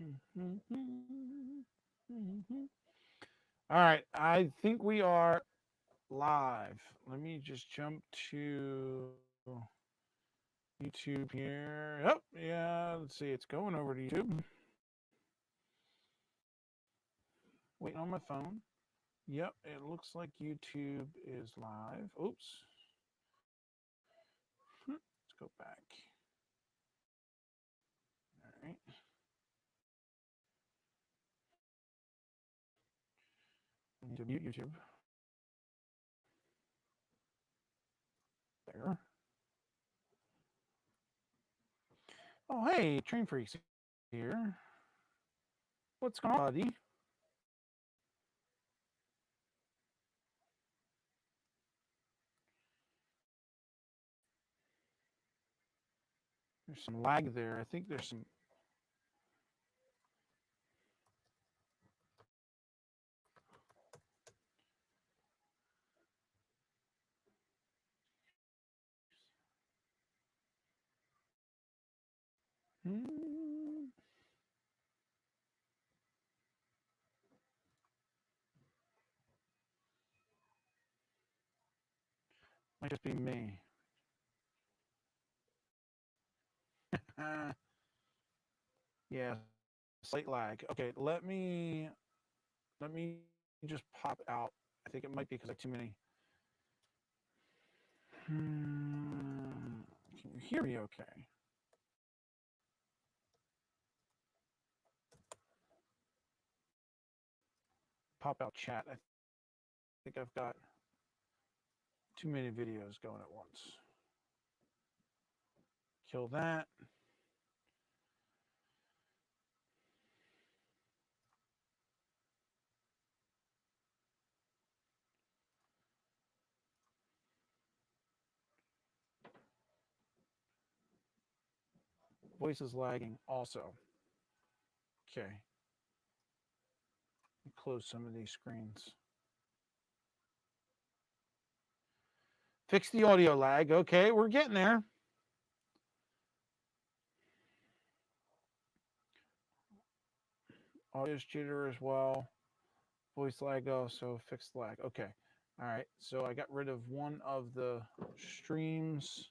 All right, I think we are live. Let me just jump to YouTube here. Oh, yeah, let's see. It's going over to YouTube. Waiting on my phone. Yep, it looks like YouTube is live. Oops. Let's go back. All right. I need to mute YouTube. There. Oh, hey, Train Freaks here. What's going on, buddy? There's some lag there. I think there's some. Hmm, might just be me. Yeah, slight lag. Okay, let me just pop out. I think it might be because I have too many. Can you hear me okay? Pop out chat. I think I've got too many videos going at once. Kill that. Voice is lagging also. Okay. Close some of these screens. Fix the audio lag. Okay, we're getting there. Audio jitter as well. Voice lag also. Fixed lag. Okay. All right. So I got rid of one of the streams.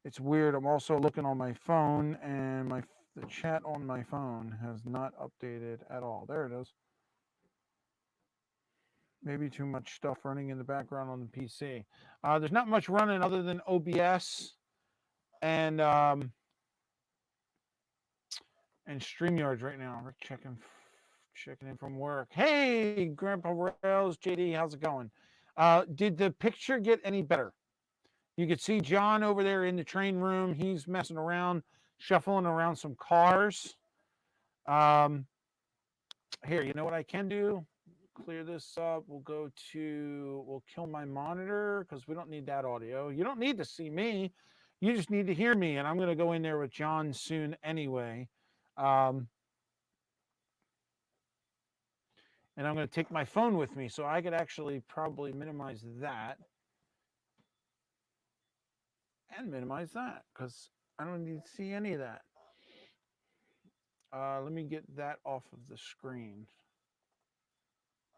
It's weird. I'm also looking on my phone, and the chat on my phone has not updated at all. There it is. Maybe too much stuff running in the background on the PC. There's not much running other than OBS and StreamYards right now. We're checking in from work. Hey, Grandpa Rails, JD, how's it going? Did the picture get any better? You could see John over there in the train room. He's messing around, shuffling around some cars. Here, you know what I can do? Clear this up. We'll kill my monitor because we don't need that audio. You don't need to see me. You just need to hear me. And I'm going to go in there with John soon anyway. And I'm going to take my phone with me so I could actually probably minimize that and minimize that because I don't need to see any of that. Let me get that off of the screen.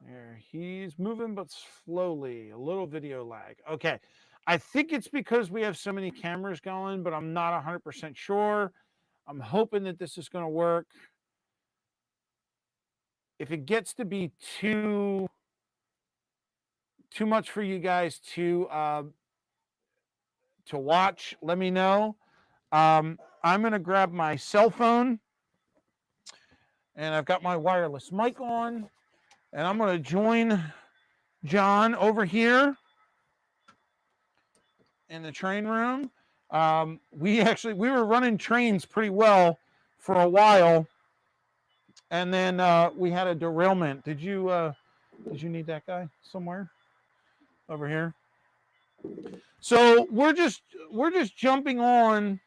There, he's moving, but slowly. A little video lag. Okay. I think it's because we have so many cameras going, but I'm not 100% sure. I'm hoping that this is going to work. If it gets to be too much for you guys to watch, let me know. I'm going to grab my cell phone, and I've got my wireless mic on, and I'm going to join John over here in the train room. We were running trains pretty well for a while, and then we had a derailment. Did you need that guy somewhere over here? So we're just jumping on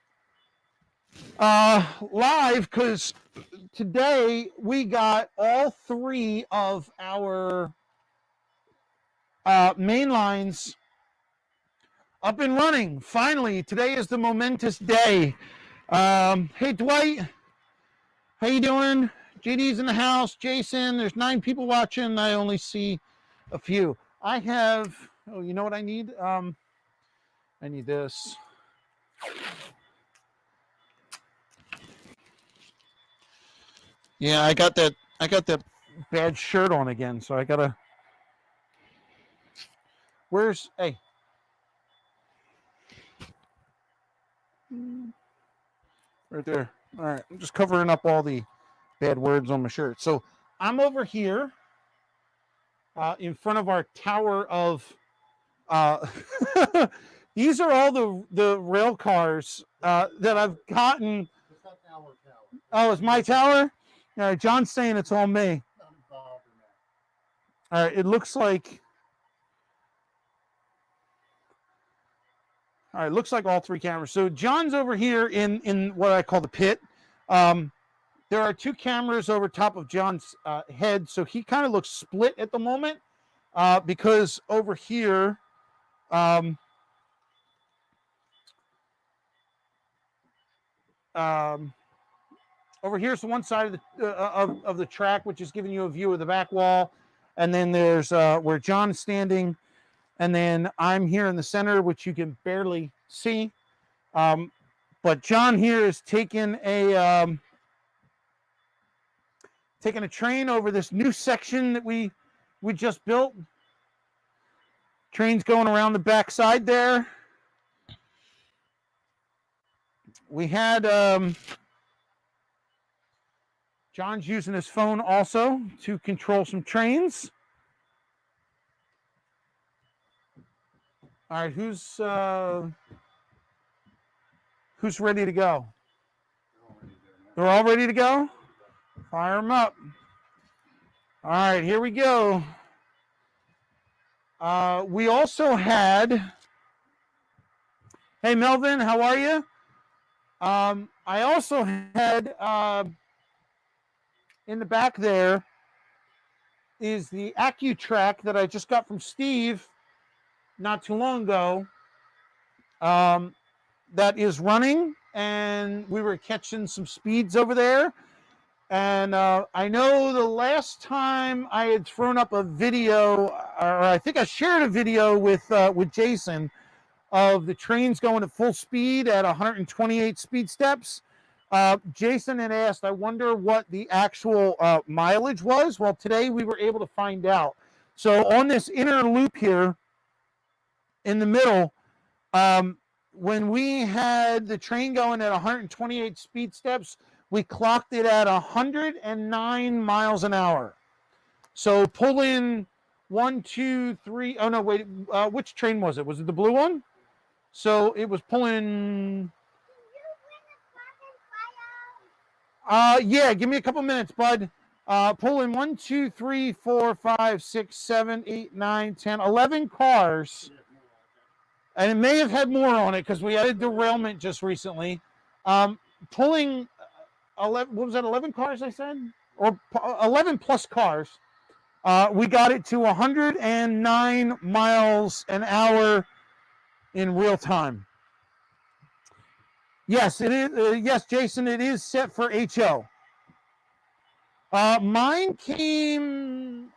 live because today we got all three of our main lines Up and running. Finally, today is the momentous day. Hey, Dwight. How you doing? JD's in the house. Jason, there's 9 people watching. I only see a few. I have, oh, you know what I need? I need this. Yeah, I got that bad shirt on again, so I gotta. Where's, hey. Right there. All right, I'm just covering up all the bad words on my shirt. So I'm over here in front of our tower of. These are all the rail cars that I've gotten. It's not our tower. Oh, it's my tower? All right, John's saying it's all me. Not involved in that. All right, it looks like. All right, looks like all 3 cameras. So John's over here in what I call the pit. There are 2 cameras over top of John's head, so he kind of looks split at the moment because over here, over here's the one side of the of the track, which is giving you a view of the back wall, and then there's where John's standing, and then I'm here in the center, which you can barely see. But John here is taking a train over this new section that we just built. Train's going around the back side there. We had John's using his phone also to control some trains. All right, who's ready to go? They're all ready to go? Fire them up. All right, here we go. We also had, hey Melvin, how are you? I also had in the back there is the AccuTrack that I just got from Steve not too long ago. That is running, and we were catching some speeds over there. And I know the last time I had thrown up a video, or I think I shared a video with Jason of the trains going at full speed at 128 speed steps. Jason had asked, I wonder what the actual mileage was. Well, today we were able to find out. So on this inner loop here in the middle, when we had the train going at 128 speed steps, we clocked it at 109 miles an hour. So pull in 1, 2, 3. Oh, no, wait. Which train was it? Was it the blue one? So it was pulling. Yeah, give me a couple minutes, bud. Pull in 1, 2, 3, 4, 5, 6, 7, 8, 9, 10, 11 cars. And it may have had more on it because we had a derailment just recently. Pulling 11, what was that, 11 cars I said? Or 11 plus cars. We got it to 109 miles an hour in real time. Yes, it is. Yes, Jason, it is set for HO. Mine came,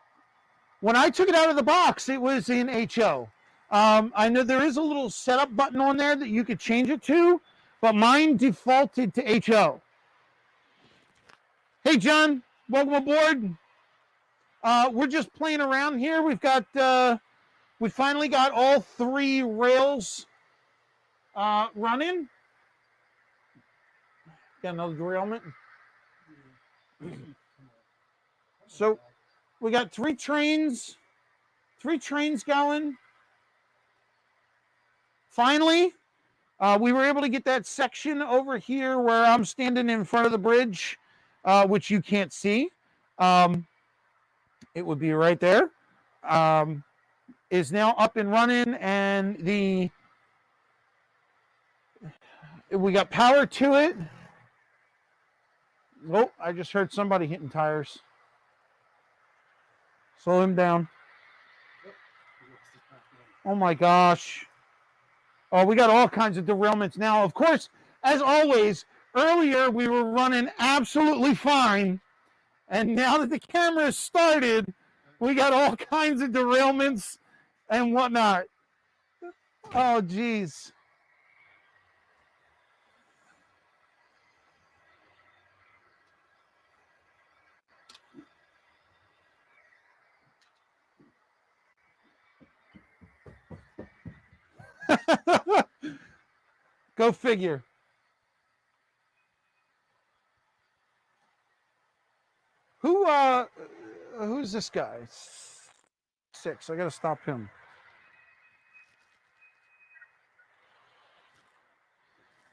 when I took it out of the box, it was in HO. I know there is a little setup button on there that you could change it to, but mine defaulted to HO. Hey, John, welcome aboard. We're just playing around here. We've got, we finally got all 3 rails running. Got another derailment. So we got 3 trains going. Finally, we were able to get that section over here where I'm standing in front of the bridge, which you can't see. It would be right there. Is now up and running, and we got power to it. Oh, I just heard somebody hitting tires. Slow him down. Oh my gosh. Oh, we got all kinds of derailments now. Of course, as always, earlier we were running absolutely fine. And now that the camera has started, we got all kinds of derailments and whatnot. Oh, geez. Go figure. Who's this guy? 6. I gotta stop him.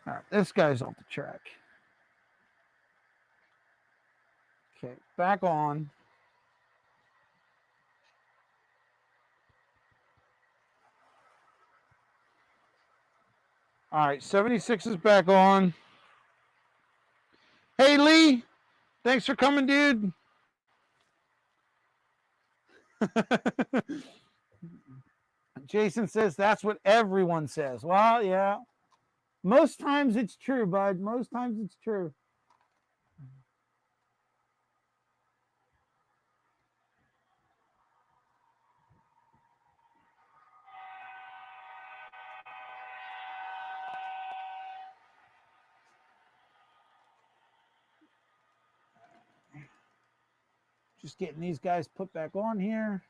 All right, this guy's off the track. Okay, back on. All right, 76 is back on. Hey, Lee. Thanks for coming, dude. Jason says that's what everyone says. Well, yeah. Most times it's true, bud. Most times it's true. Just getting these guys put back on here.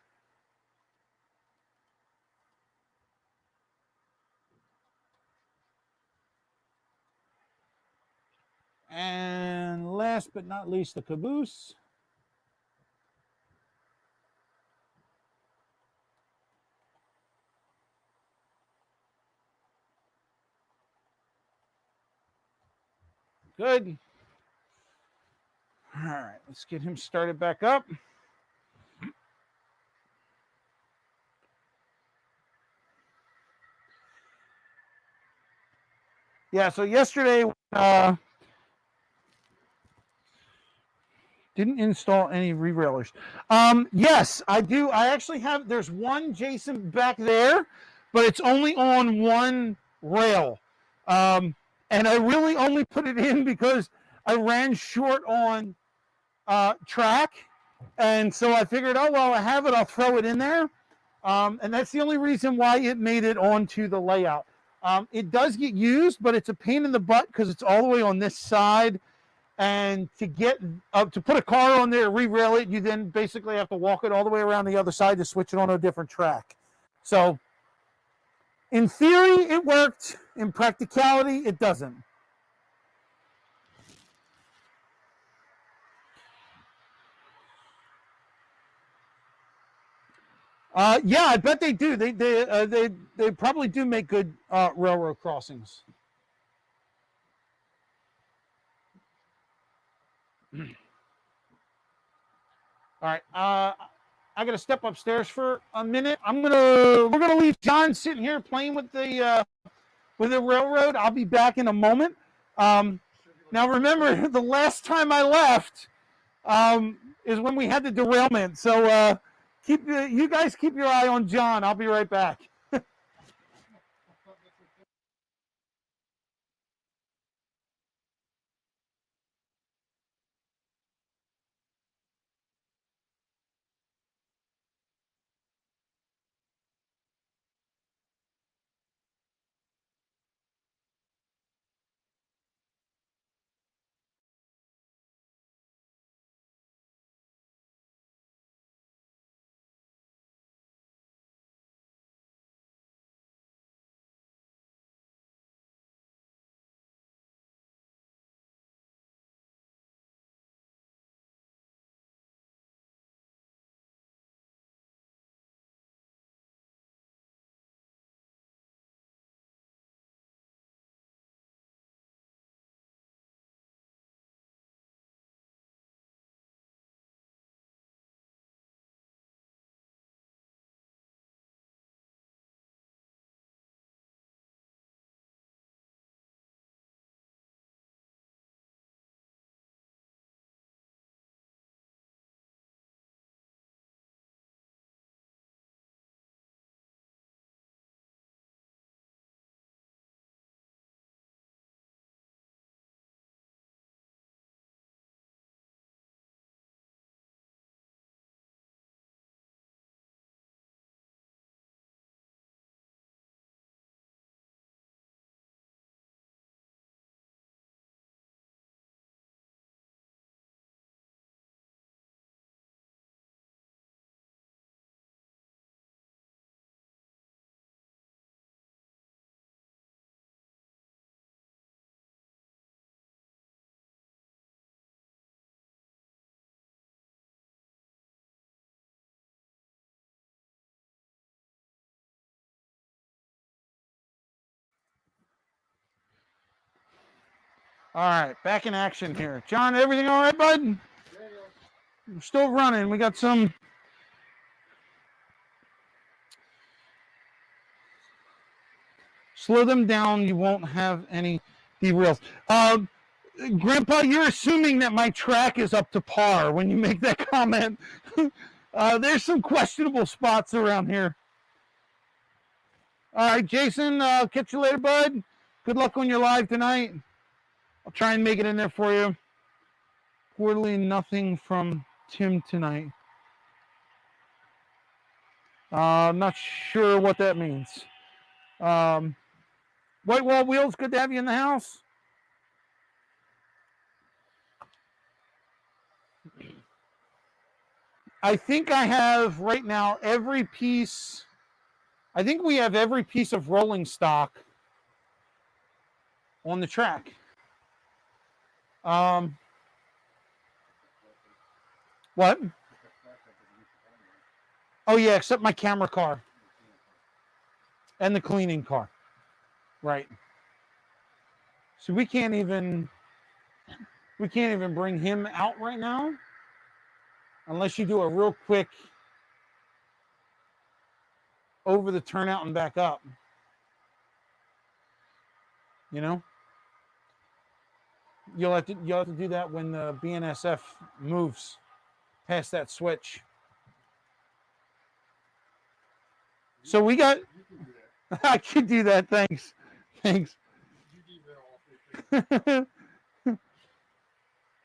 And last but not least, the caboose. Good. All right, let's get him started back up. Yeah, so yesterday didn't install any re-railers. Yes, I do. I actually have, there's one Jason back there, but it's only on one rail. And I really only put it in because I ran short on track. And so I figured, oh, well, I have it, I'll throw it in there. And that's the only reason why it made it onto the layout. It does get used, but it's a pain in the butt because it's all the way on this side. And to get to put a car on there, re-rail it, you then basically have to walk it all the way around the other side to switch it on a different track. So in theory, it worked. In practicality, it doesn't. Yeah, I bet they do. They probably do make good railroad crossings. All right. I got to step upstairs for a minute. We're gonna leave John sitting here playing with the railroad. I'll be back in a moment. Now remember, the last time I left is when we had the derailment. So you guys keep your eye on John. I'll be right back. All right, back in action here. John, everything all right, bud? We're still running. We got some. Slow them down. You won't have any derails. Grandpa, you're assuming that my track is up to par when you make that comment. There's some questionable spots around here. All right, Jason, I'll catch you later, bud. Good luck on your live tonight. I'll try and make it in there for you. Quarterly nothing from Tim tonight. I'm not sure what that means. White Wall Wheels, good to have you in the house. I think I have right now every piece. I think we have every piece of rolling stock on the track. What? Oh yeah, except my camera car and the cleaning car. Right. So we can't even bring him out right now unless you do a real quick over the turnout and back up. You know? You'll have to do that when the BNSF moves past that switch. So we got I could do that, thanks. Hey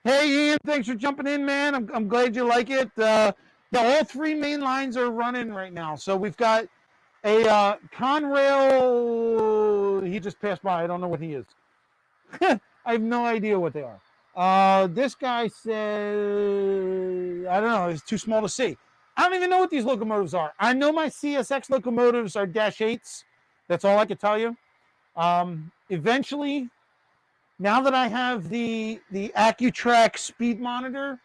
Ian, thanks for jumping in, man. I'm glad you like it. All three main lines are running right now. So we've got a Conrail. He just passed by. I don't know what he is. I have no idea what they are. This guy says, I don't know. It's too small to see. I don't even know what these locomotives are. I know my CSX locomotives are -8s. That's all I can tell you. Eventually, now that I have the AccuTrack speed monitor,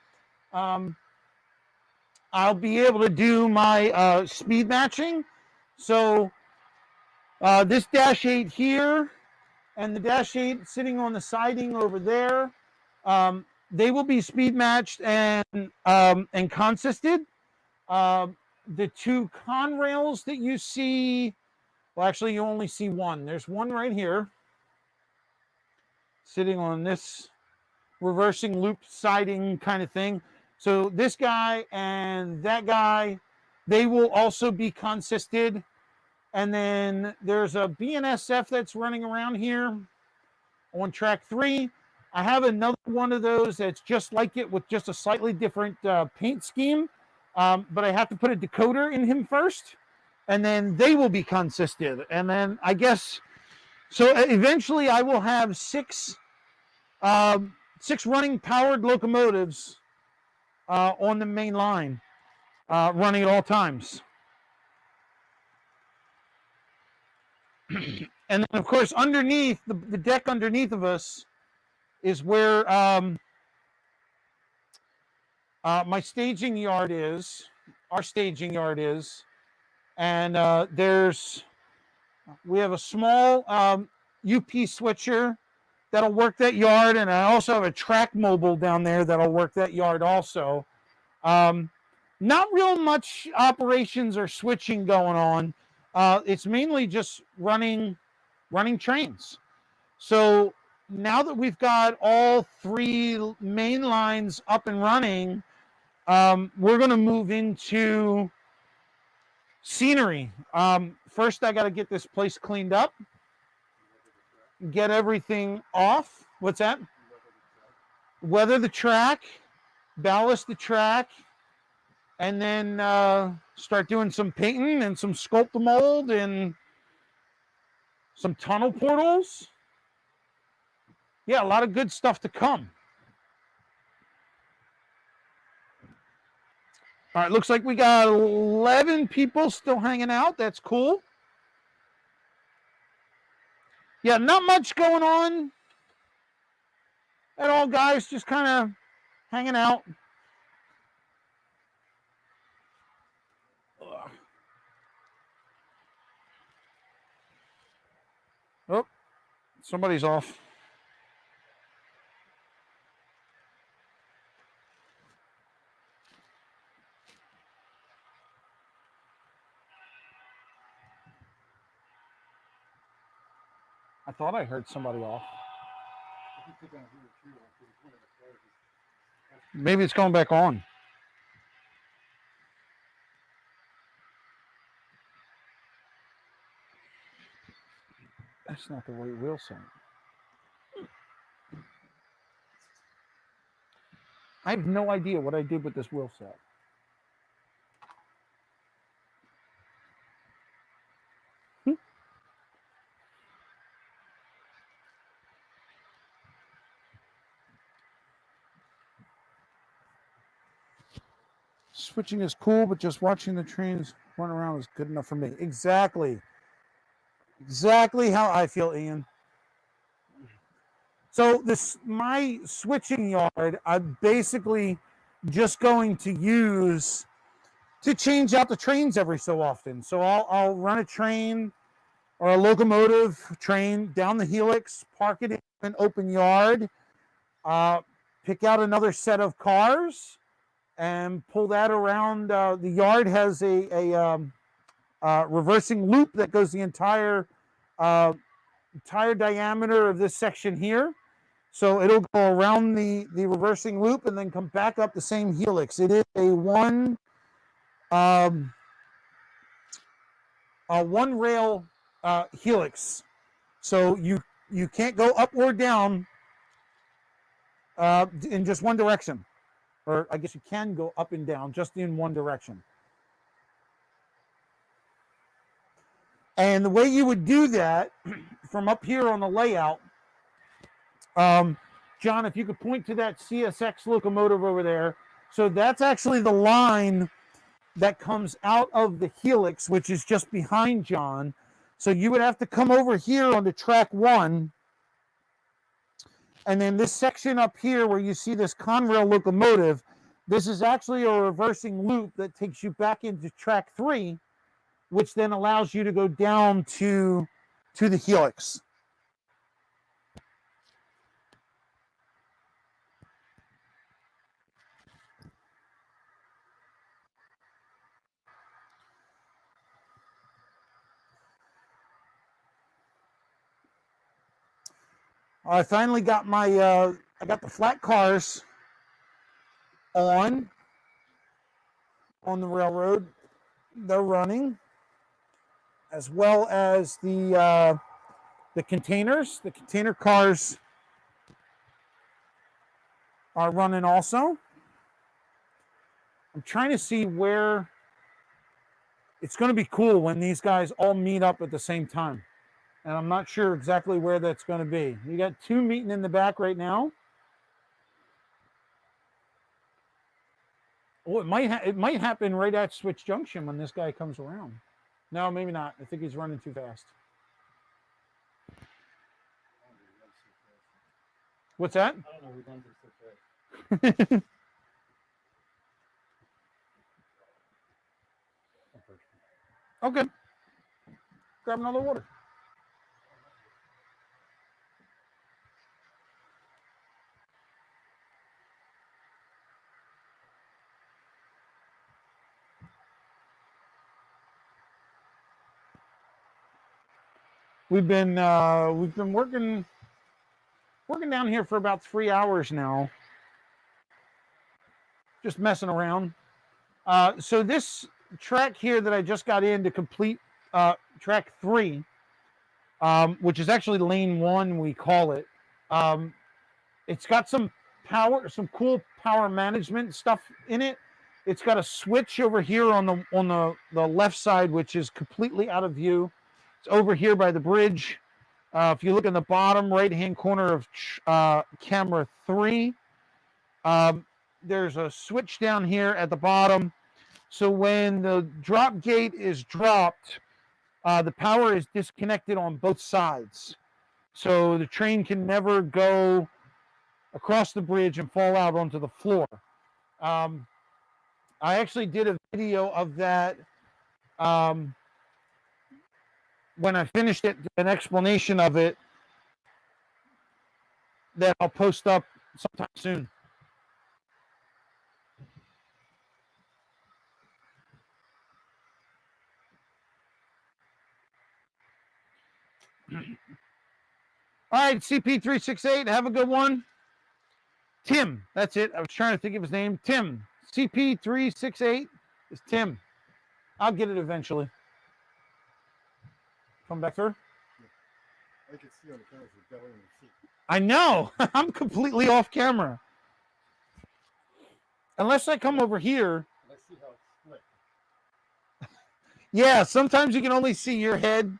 I'll be able to do my speed matching. So this -8 here and the -8 sitting on the siding over there, they will be speed matched and consisted. The two Conrails that you see, well, actually, you only see one. There's one right here sitting on this reversing loop siding kind of thing. So this guy and that guy, they will also be consisted. And then there's a BNSF that's running around here on track 3. I have another one of those that's just like it with just a slightly different paint scheme. But I have to put a decoder in him first, and then they will be consisted. And then I guess, so eventually I will have 6 running powered locomotives on the main line, running at all times. And then, of course, underneath, the deck underneath of us is where my staging yard is, our staging yard is. And we have a small UP switcher that'll work that yard. And I also have a track mobile down there that'll work that yard also. Not real much operations or switching going on. It's mainly just running trains. So now that we've got all 3 main lines up and running, we're going to move into scenery. First, I got to get this place cleaned up, get everything off. What's that? Weather the track, ballast the track, and then start doing some painting and some sculpt the mold and some tunnel portals. Yeah, a lot of good stuff to come. All right, looks like we got 11 people still hanging out. That's cool. Yeah, not much going on at all, guys. Just kind of hanging out. Oh, somebody's off. thought I heard somebody off. I think they're down here too, because it's one of the cars. Maybe it's going back on. That's not the right wheel set. I have no idea what I did with this wheel set. Switching is cool, but just watching the trains run around is good enough for me. Exactly. Exactly how I feel, Ian. So this my switching yard, I'm basically just going to use to change out the trains every so often. So I'll run a train or a locomotive train down the helix, park it in an open yard, pick out another set of cars, and pull that around. The yard has a reversing loop that goes the entire diameter of this section here. So it'll go around the reversing loop and then come back up the same helix. It is a one rail helix. So you can't go up or down in just one direction. Or I guess you can go up and down just in one direction. And the way you would do that from up here on the layout, John, if you could point to that CSX locomotive over there. So that's actually the line that comes out of the helix, which is just behind John. So you would have to come over here onto track 1. And then this section up here where you see this Conrail locomotive, this is actually a reversing loop that takes you back into track 3, which then allows you to go down to the helix. I finally got my I got the flat cars on the railroad. They're running, as well as the containers. The container cars are running also. I'm trying to see where it's going to be cool when these guys all meet up at the same time. And I'm not sure exactly where that's going to be. You got 2 meeting in the back right now. Oh, it might happen right at Switch Junction when this guy comes around. No, maybe not. I think he's running too fast. What's that? I don't know who runs it so fast. Okay. Grab another water. We've been working down here for about 3 hours now, just messing around. So this track here that I just got in to complete track 3, which is actually lane 1, we call it. It's got some cool power management stuff in it. It's got a switch over here on the left side, which is completely out of view. It's over here by the bridge. If you look in the bottom right-hand corner of camera 3, there's a switch down here at the bottom. So when the drop gate is dropped, the power is disconnected on both sides. So the train can never go across the bridge and fall out onto the floor. I actually did a video of that when I finished it, an explanation of it that I'll post up sometime soon. All right, CP368, have a good one. Tim, that's it. I was trying to think of his name. Tim. CP368 is Tim. I'll get it eventually. Come back through. I can see on the camera your belly and your feet. I know. I'm completely off camera. Unless I come over here. And I see how it's split. Yeah, sometimes you can only see your head.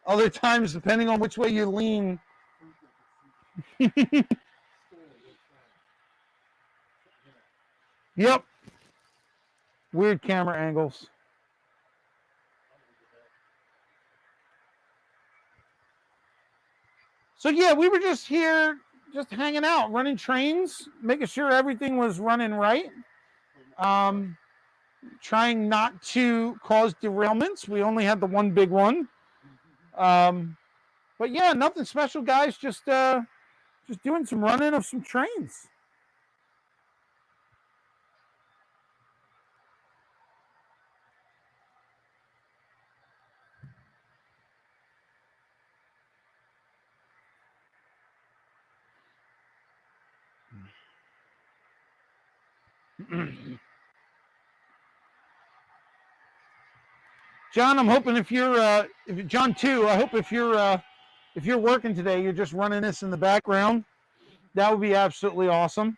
Other times, depending on which way you lean. Yep. Weird camera angles. So yeah, we were just here, just hanging out, running trains, making sure everything was running right. Trying not to cause derailments. We only had the one big one. But yeah, nothing special, guys. Just doing some running of some trains. John, I'm hoping if John too, I hope if you're working today, you're just running this in the background. That would be absolutely awesome.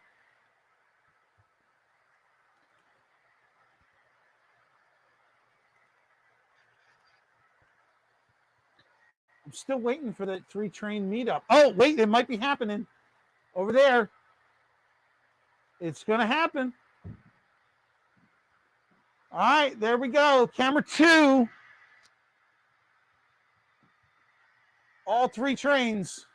I'm still waiting for that 3-train meetup. Oh, wait, it might be happening over there. It's going to happen. All right, there we go. Camera 2. All 3 trains.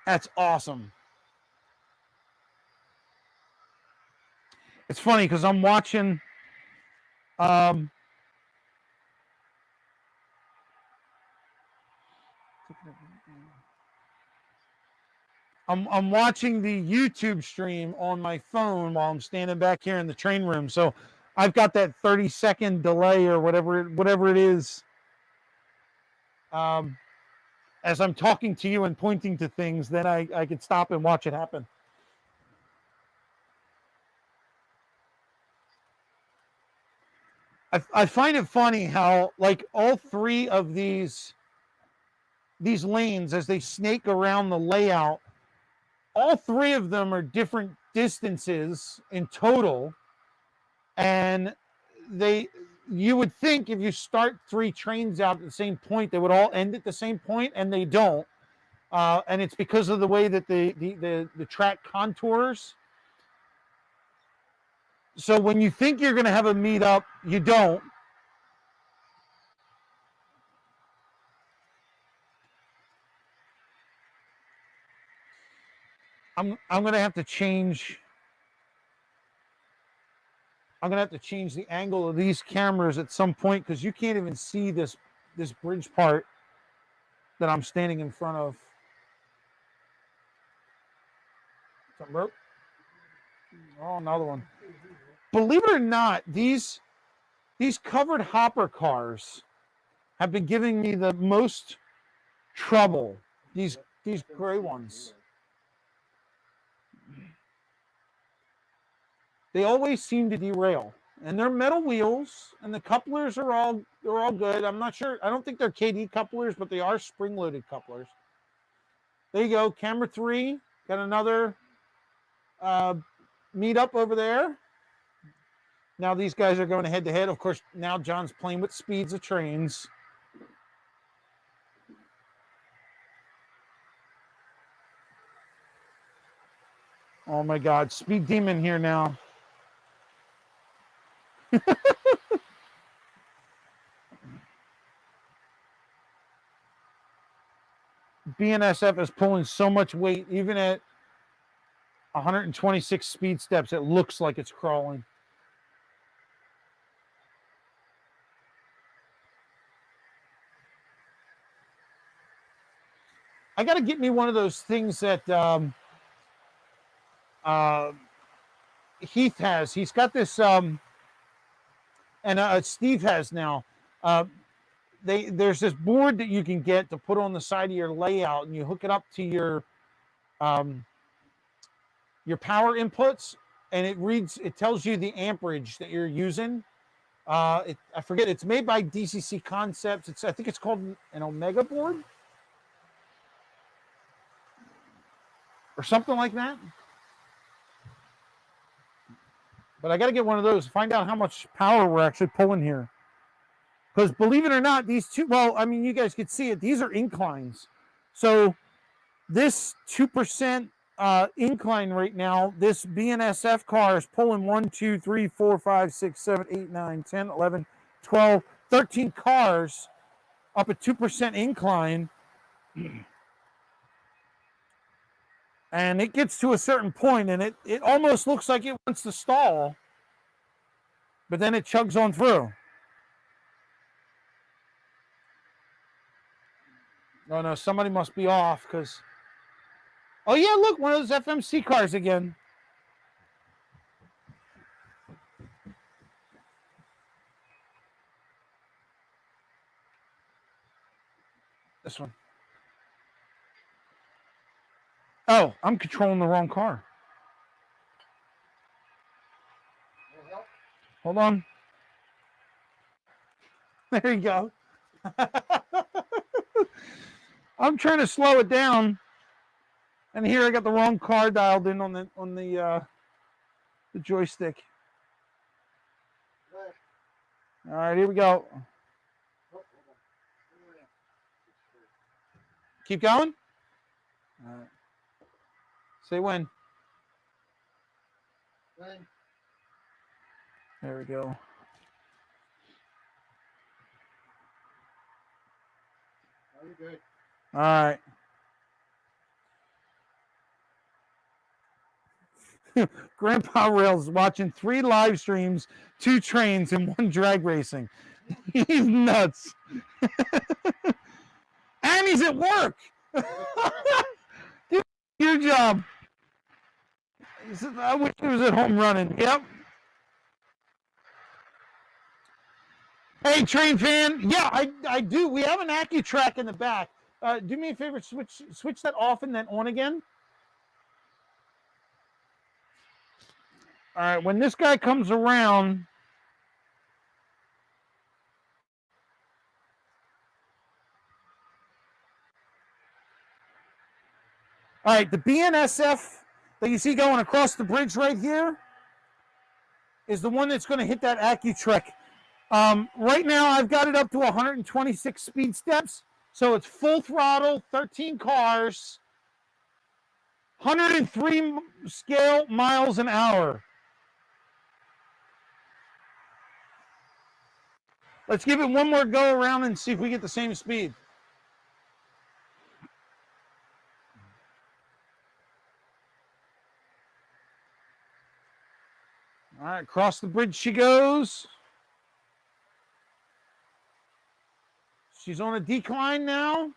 That's awesome. It's funny because I'm watching I'm watching the YouTube stream on my phone while I'm standing back here in the train room. So I've got that 30-second delay or whatever it is. As I'm talking to you and pointing to things, then I can stop and watch it happen. I find it funny how like all 3 of these lanes, as they snake around the layout, all 3 of them are different distances in total. And you would think if you start 3 trains out at the same point, they would all end at the same point, and they don't. And it's because of the way that the track contours. So when you think you're going to have a meetup, you don't. I'm going to have to change. I'm going to have to change the angle of these cameras at some point because you can't even see this bridge part that I'm standing in front of. Something broke? Oh, another one. Believe it or not, these covered hopper cars have been giving me the most trouble. These gray ones. They always seem to derail. And they're metal wheels, and the couplers are all good. I'm not sure. I don't think they're KD couplers, but they are spring-loaded couplers. There you go. Camera 3. Got another meetup over there. Now these guys are going head-to-head. Of course, now John's playing with speeds of trains. Oh, my God. Speed Demon here now. BNSF is pulling so much weight, even at 126 speed steps, it looks like it's crawling. I got to get me one of those things that Heath has. He's got this and Steve has now. There's this board that you can get to put on the side of your layout, and you hook it up to your power inputs, and it tells you the amperage that you're using. I forget, it's made by DCC Concepts. I think it's called an Omega board or something like that. But I got to get one of those to find out how much power we're actually pulling here. Because believe it or not, these two, well, I mean, you guys could see it. These are inclines. So this 2% incline right now, this BNSF car is pulling 1, 2, 3, 4, 5, 6, 7, 8, 9, 10, 11, 12, 13 cars up a 2% incline. And it gets to a certain point, and it almost looks like it wants to stall, but then it chugs on through. Oh no, somebody must be off because. Oh yeah, look, one of those FMC cars again. This one. Oh, I'm controlling the wrong car. Hold on. There you go. I'm trying to slow it down, and here I got the wrong car dialed in on the joystick. All right, here we go. Keep going. All right. Say when. When? There we go. Are you good? All right. Grandpa Rails watching 3 live streams, 2 trains, and 1 drag racing. He's nuts. And he's at work. Your job. He said, I wish he was at home running. Yep. Hey, train fan. Yeah, I do. We have an AccuTrack in the back. Do me a favor, switch that off and then on again. All right, when this guy comes around, all right, the BNSF that you see going across the bridge right here is the one that's going to hit that AccuTrack. Right now, I've got it up to 126 speed steps, so it's full throttle, 13 cars, 103 scale miles an hour. Let's give it one more go around and see if we get the same speed. All right, across the bridge she goes. She's on a decline now.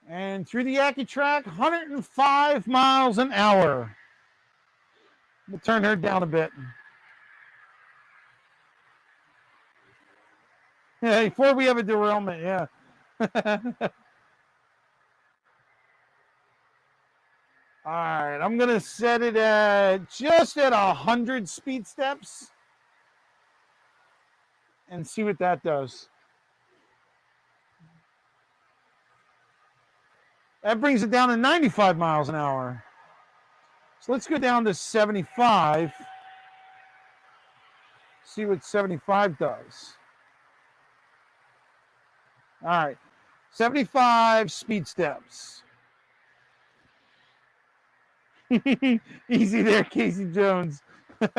And through the AccuTrack, 105 miles an hour. We'll turn her down a bit. Yeah, before we have a derailment, yeah. All right, I'm going to set it at just at 100 speed steps and see what that does. That brings it down to 95 miles an hour. So let's go down to 75. See what 75 does. All right, 75 speed steps. Easy there, Casey Jones. All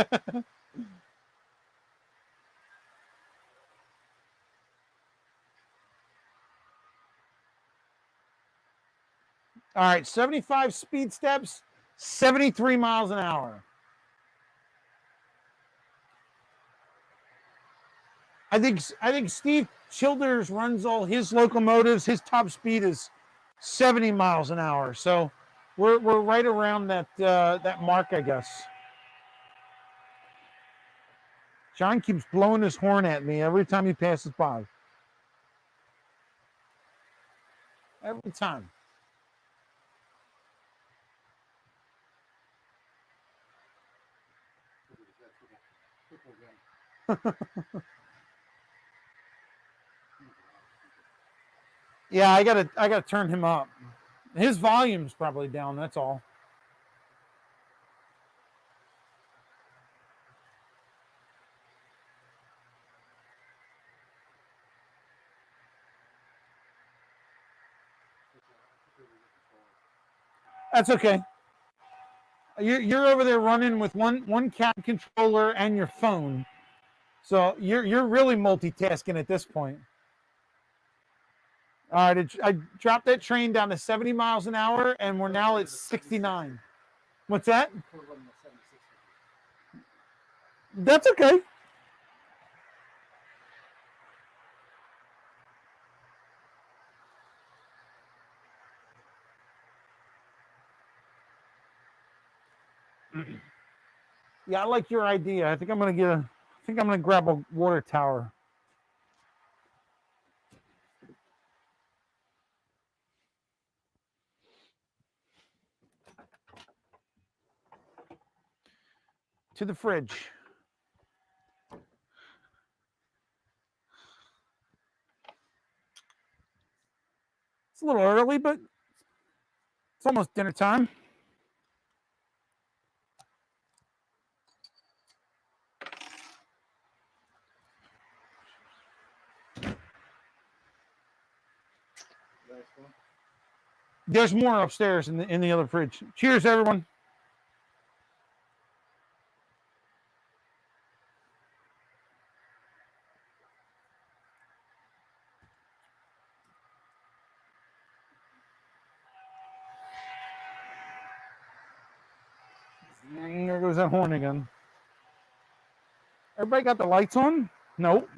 right, 75 speed steps, 73 miles an hour. I think Steve Childers runs all his locomotives. His top speed is 70 miles an hour. So we're right around that mark, I guess. John keeps blowing his horn at me every time he passes by. Every time. Yeah, I gotta turn him up. His volume's probably down, that's all. That's okay. You're over there running with one cat controller and your phone. So you're really multitasking at this point. All right, I dropped that train down to 70 miles an hour, and we're now at 69. What's that? That's okay. Yeah, I like your idea. I think I'm gonna grab a water tower. To the fridge. It's a little early, but it's almost dinner time. There's more upstairs in the other fridge. Cheers, everyone. There goes that horn again. Everybody got the lights on? Nope.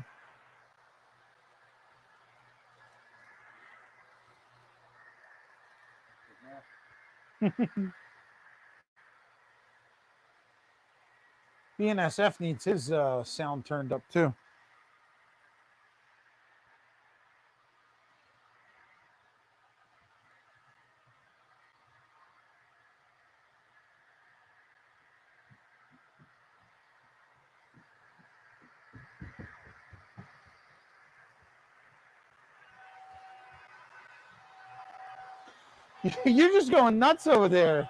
BNSF needs his sound turned up too. You're just going nuts over there.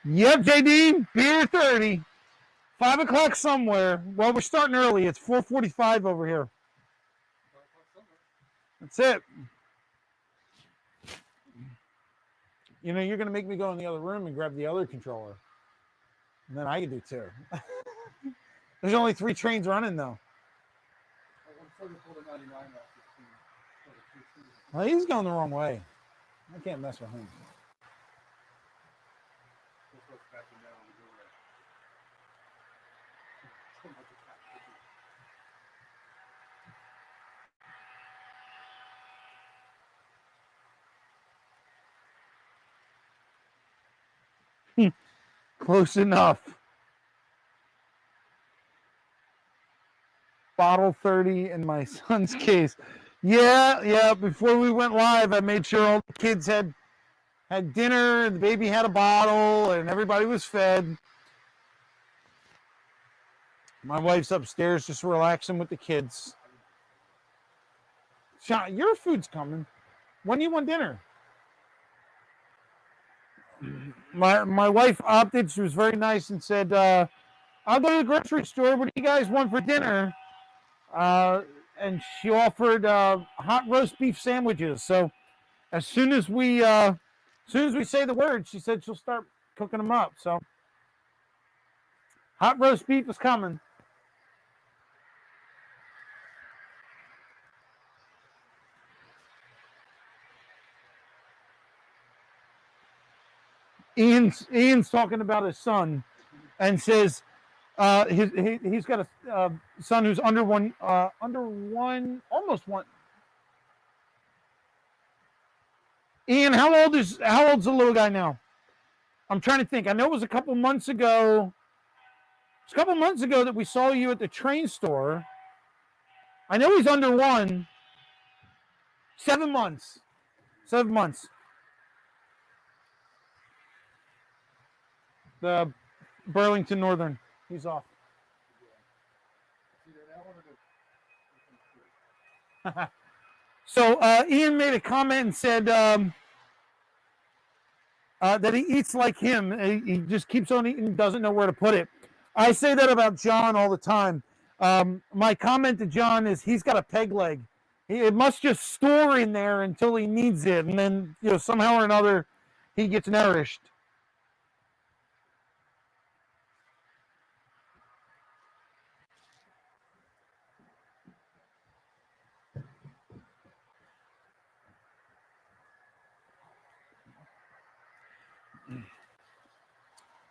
Yep, JD, beer 30. 5 o'clock somewhere. Well, we're starting early. It's 4:45 over here. That's it. You know, you're going to make me go in the other room and grab the other controller. And then I can do two. There's only 3 trains running, though. Well, he's going the wrong way. I can't mess with him. Close enough. Bottle 30 in my son's case. Yeah. Before we went live, I made sure all the kids had dinner, and the baby had a bottle, and everybody was fed. My wife's upstairs just relaxing with the kids. Sean, your food's coming. When do you want dinner? My wife opted. She was very nice and said, I'll go to the grocery store. What do you guys want for dinner? And she offered hot roast beef sandwiches. So as soon as we say the word, she said she'll start cooking them up. So hot roast beef is coming. Ian's talking about his son, and says he's got a son who's under one, almost one. Ian, how old's the little guy now? I'm trying to think. I know it was a couple months ago. It's a couple months ago that we saw you at the train store. I know he's under one. 7 months. 7 months. The Burlington Northern. He's off. Either that one or the. So Ian made a comment and said that he eats like him. He just keeps on eating, doesn't know where to put it. I say that about John all the time. My comment to John is he's got a peg leg. It must just store in there until he needs it, and then somehow or another he gets nourished.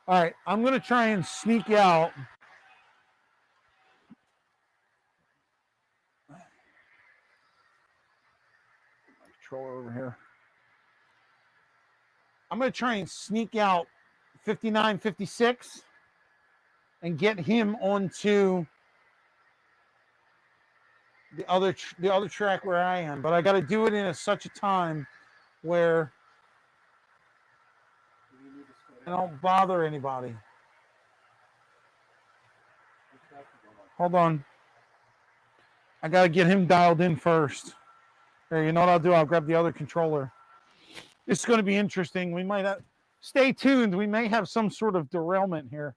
All right, I'm going to try and sneak out. Controller over here. I'm going to try and sneak out 59, 56 and get him onto the other track where I am. But I got to do it in such a time where I don't bother anybody. Hold on. I got to get him dialed in first. Here, you know what I'll do? I'll grab the other controller. It's going to be interesting. We might have... Stay tuned. We may have some sort of derailment here.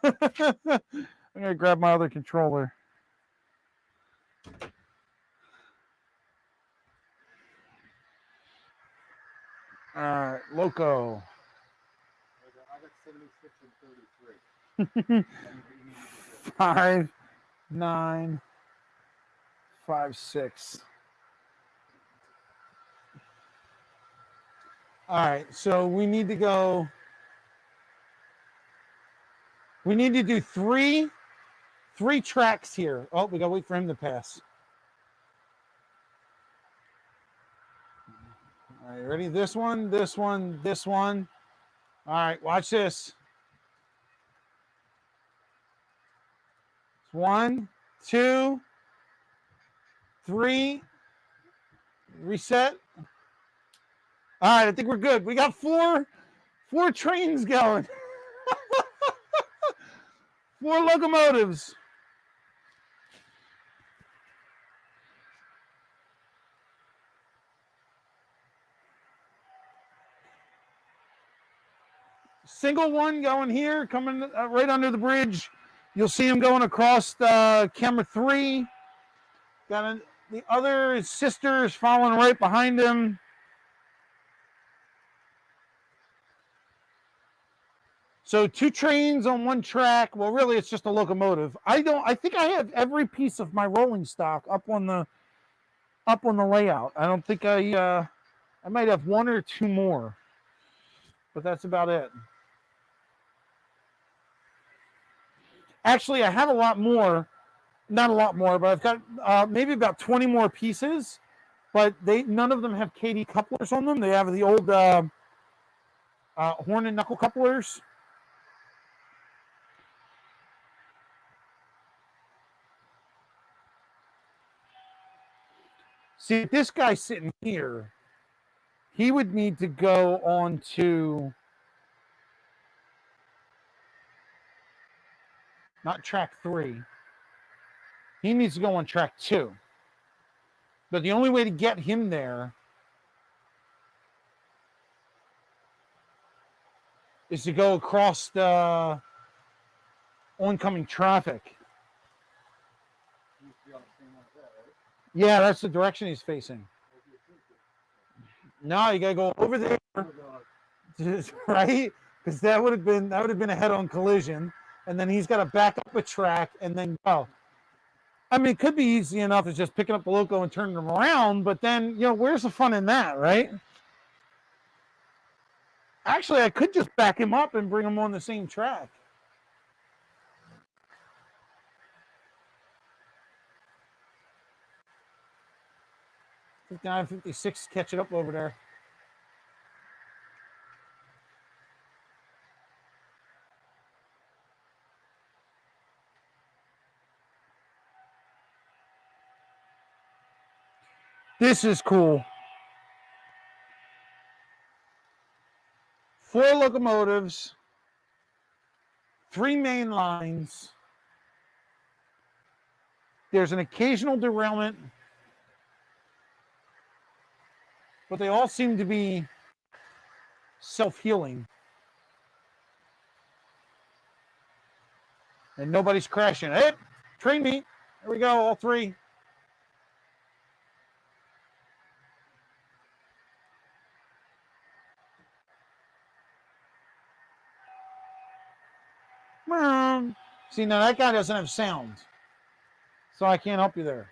I'm going to grab my other controller. All right, Loco. I got 76 and 33. 5, 9, 5, 6. All right, so we need to go. We need to do three tracks here. Oh, we gotta wait for him to pass. All right, ready? This one, this one, this one. All right, watch this. 1, 2, 3. Reset. All right, I think we're good. We got four trains going. 4 locomotives. Single one going here, coming right under the bridge. You'll see him going across camera 3. Got the other sister is following right behind him. So 2 trains on 1 track. Well, really, it's just a locomotive. I think I have every piece of my rolling stock up on the layout. I don't think I might have 1 or 2 more, but that's about it. Actually, I have a lot more. Not a lot more, but I've got maybe about 20 more pieces. But none of them have KD couplers on them. They have the old horn and knuckle couplers. See, this guy sitting here, he would need to go on to not track 3. He needs to go on track 2. But the only way to get him there is to go across the oncoming traffic. Yeah, that's the direction he's facing. No, you gotta go over there, right? Because that would have been a head-on collision, and then he's got to back up a track and then go. I mean, it could be easy enough as just picking up the loco and turning them around, but then where's the fun in that, right? Actually, I could just back him up and bring him on the same track. $59, $56, catch it up over there. This is cool. 4 locomotives, 3 main lines. There's an occasional derailment, but they all seem to be self-healing. And nobody's crashing. Hey, train meet. Here we go, all 3. See, now that guy doesn't have sound, so I can't help you there.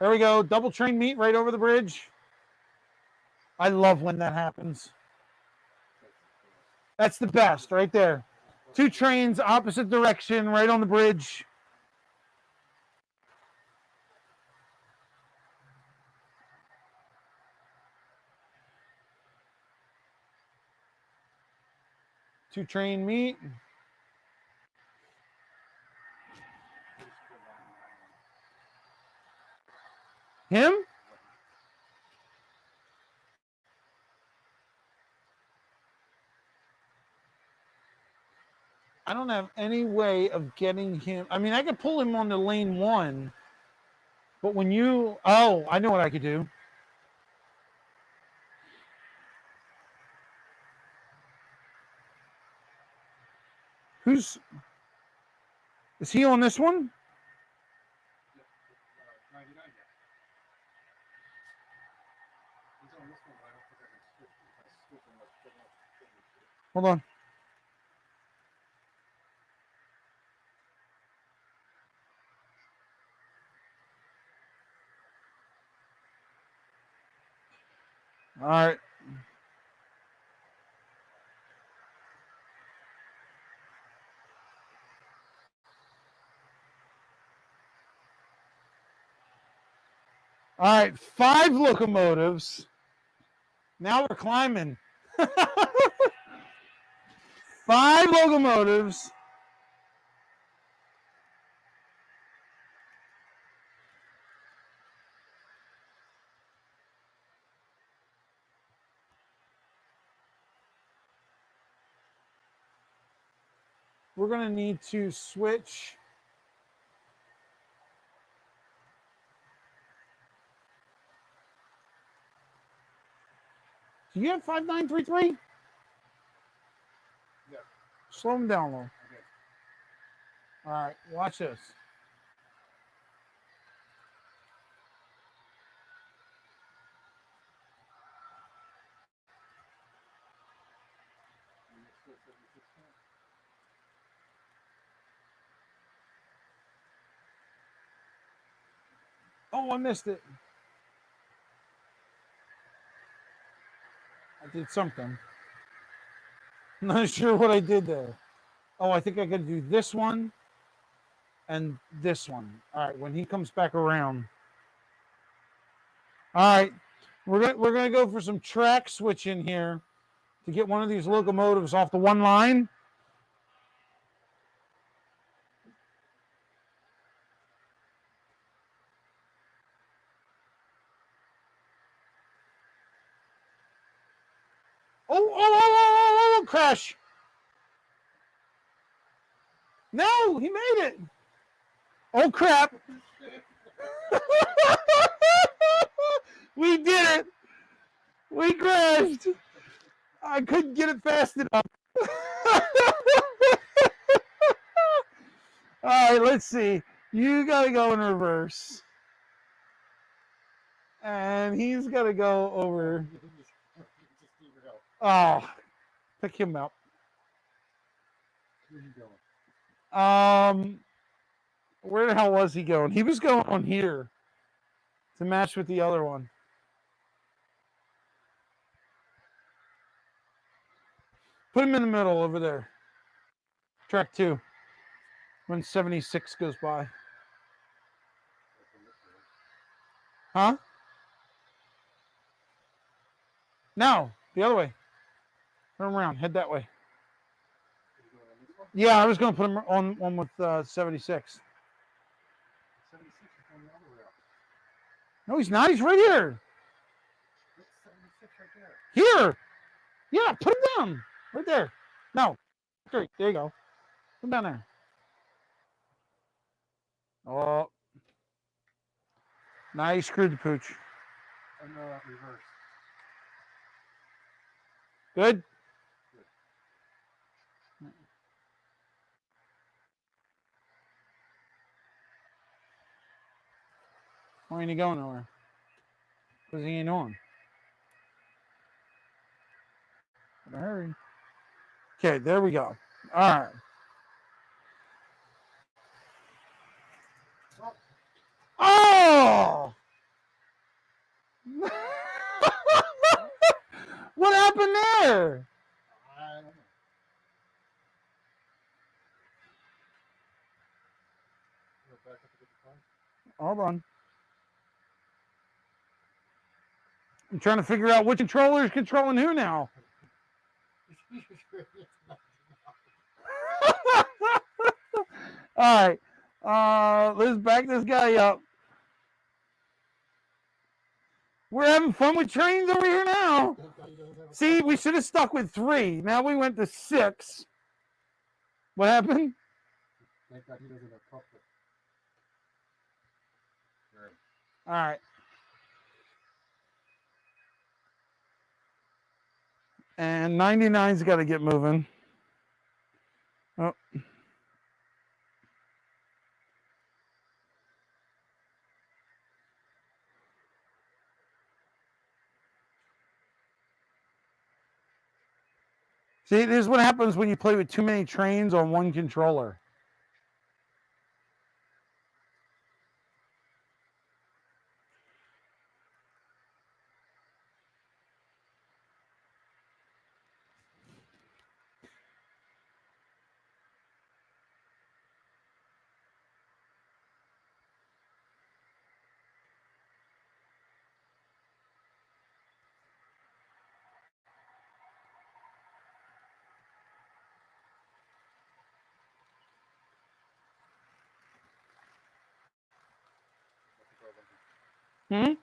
There we go, double train meet right over the bridge. I love when that happens. That's the best right there. 2 trains, opposite direction, right on the bridge. Two train meet. Him? I don't have any way of getting him. I mean, I could pull him on the lane 1, but when you, oh, I know what I could do. Is he on this one? 99 yet. He's on this one, but I don't think I can switch. If I switch him, let's put him up. Hold on. All right. All right, 5 locomotives. Now we're climbing. 5 locomotives. We're going to need to switch. Do you have 5933? Yeah. Slow them down a little. Okay. All right, watch this. Oh, I missed it. I did something. I'm not sure what I did there. Oh, I think I got to do this one and this one. All right, when he comes back around. All right, we're gonna go for some track switching here to get one of these locomotives off the one line. Oh, crash. No, he made it. Oh, crap. We did it. We crashed. I couldn't get it fast enough. All right, let's see. You got to go in reverse. And he's got to go over. Oh, pick him up. Where's he going? Where the hell was he going? He was going on here to match with the other one. Put him in the middle over there. Track 2. When 76 goes by. Huh? No, the other way. Turn around. Head that way. Yeah, I was going to put him on one with 76. 76 is going the other way up. No, he's not. He's right here. That's 76 right there. Here. Yeah, put him down. Right there. No. There you go. Put him down there. Oh. Nice screwed the pooch. And reverse. Good. Why ain't he going nowhere? Because he ain't on. Better hurry. Okay, there we go. All right. Oh! What happened there? I don't know. Go back up to get the phone. Hold on. I'm trying to figure out which controller is controlling who now. All right. Let's back this guy up. We're having fun with trains over here now. See, we should have stuck with 3. Now we went to 6. What happened? Thank God he doesn't have cockpit. All right. And 99's got to get moving. Oh. See, this is what happens when you play with too many trains on one controller. Hmm?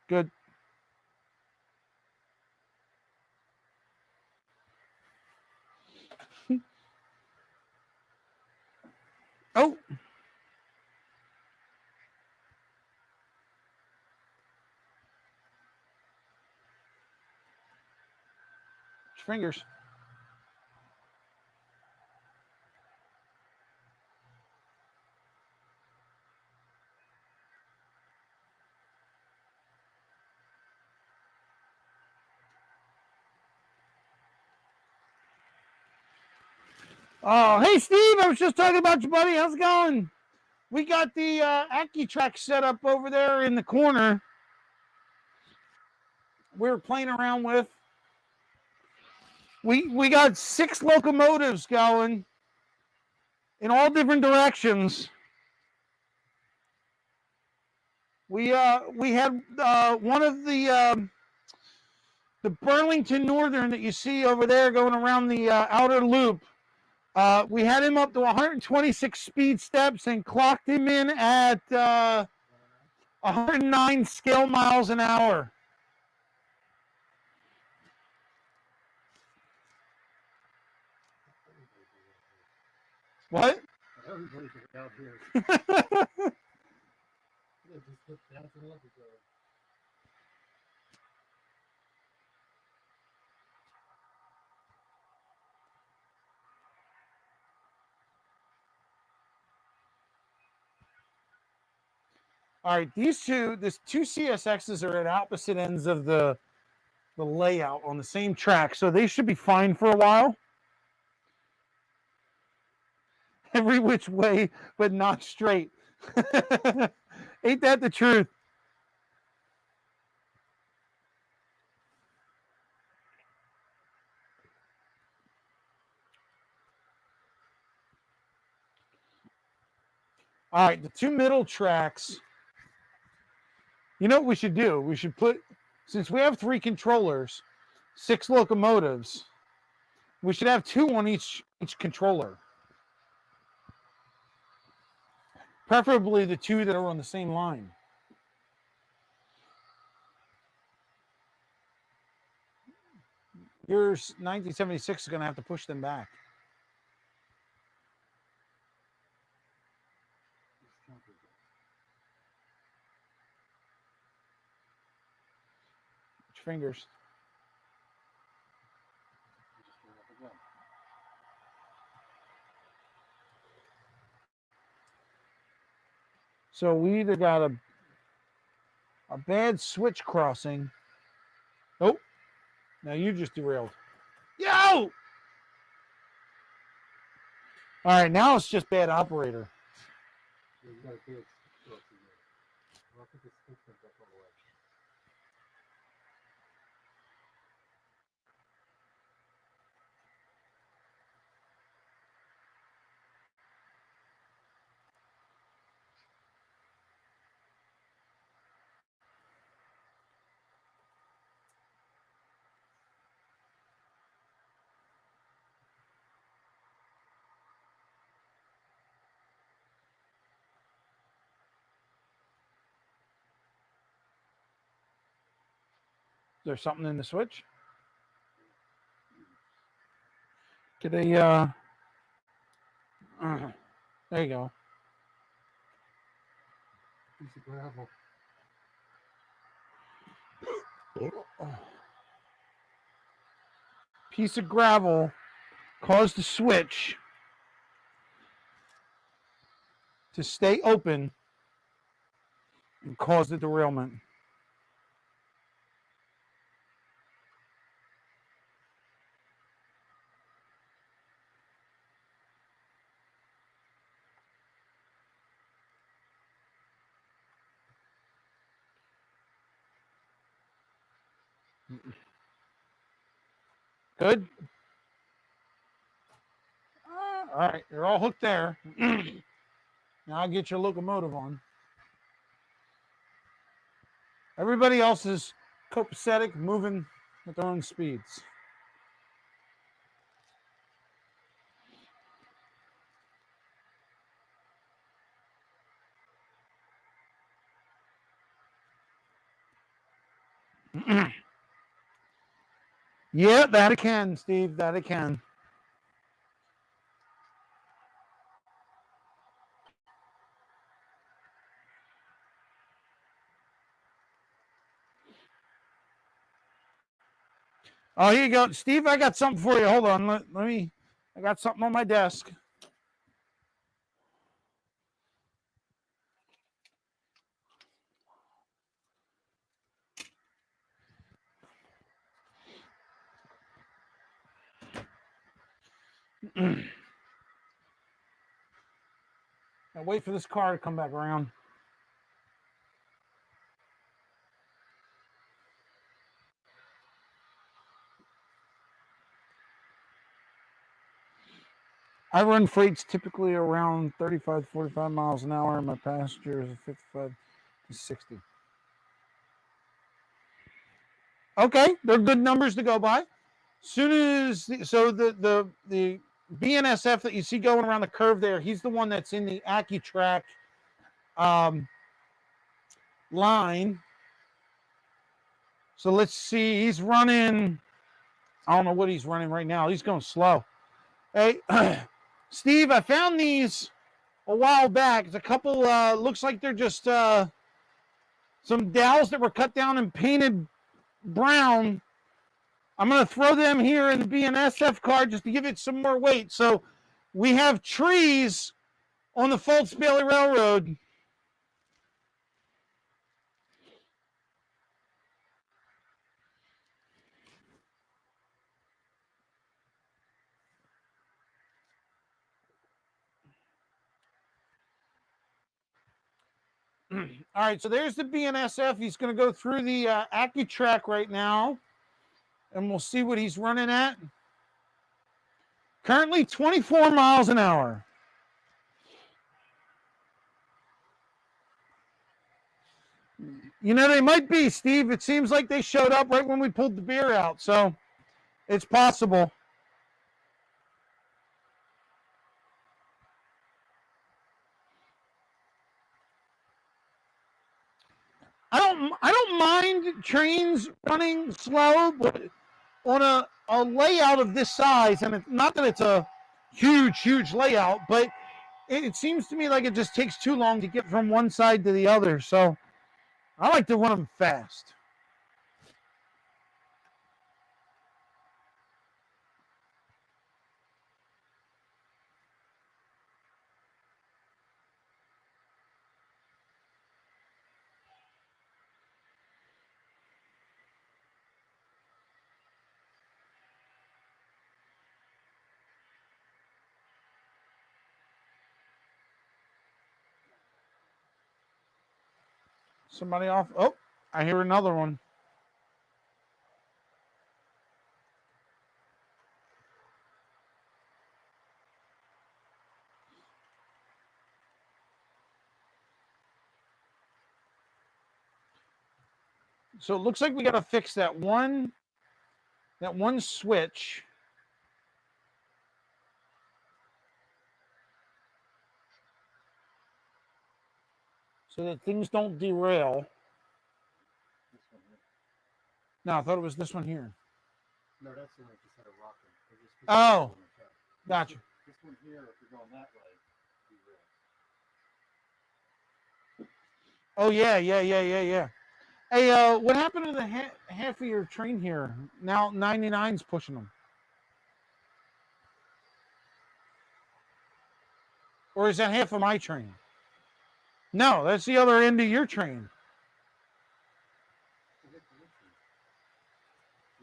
Good. Oh. Fingers. Oh, hey, Steve. I was just talking about you, buddy. How's it going? We got the AccuTrack set up over there in the corner. We were playing around with. We got 6 locomotives going in all different directions. We had one of the Burlington Northern that you see over there going around the outer loop. We had him up to 126 speed steps and clocked him in at 109 scale miles an hour. What? Everybody's out here. They just keep bouncing off each other. All right, these two CSXs are at opposite ends of the layout on the same track, so they should be fine for a while. Every which way, but not straight. Ain't that the truth? All right, the 2 middle tracks. You know what we should do? We should put, since we have 3 controllers, 6 locomotives, We should have 2 on each controller. Preferably the 2 that are on the same line. Yours 1976 is going to have to push them back. Which fingers? So we either got a bad switch crossing. Oh, now you just derailed. Yo! All right, now it's just bad operator. You got a big crossing there. I don't think it's switching back all the way. Is there something in the switch? Did they, there you go. Piece of gravel. Piece of gravel caused the switch to stay open and caused the derailment. Good. All right, you're all hooked there. Now I'll get your locomotive on. Everybody else is copacetic, moving at their own speeds. Yeah, that it can, Steve. That it can. Oh, here you go. Steve, I got something for you. Hold on. Let me, I got something on my desk. Now wait for this car to come back around. I run freights typically around 35 to 45 miles an hour, and my passengers are 55 to 60. Okay, they're good numbers to go by. Soon as the BNSF that you see going around the curve there, he's the one that's in the AccuTrack line. So let's see, he's running. I don't know what he's running right now. He's going slow. Hey, Steve, I found these a while back. It's a couple, looks like they're just some dowels that were cut down and painted brown. I'm going to throw them here in the BNSF car just to give it some more weight. So we have trees on the Fults Bailey Railroad. All right, so there's the BNSF. He's going to go through the AccuTrack right now, and we'll see what he's running at. Currently 24 miles an hour. You know, they might be, Steve. It seems like they showed up right when we pulled the beer out, so it's possible. I don't mind trains running slow, but on a layout of this size, and it's not that it's a huge layout, but it seems to me like it just takes too long to get from one side to the other. So I like to run them fast. Somebody off. Oh, I hear another one. So it looks like we got to fix that one switch. So that things don't derail. This one here. No, I thought it was this one here. No, that's the one that just had a rocker. It just keeps Oh, going back. gotcha. This one here, if you're going that way, derails. Oh yeah. Hey, what happened to the half of your train here? Now 99's pushing them. Or is that half of my train? No, that's the other end of your train.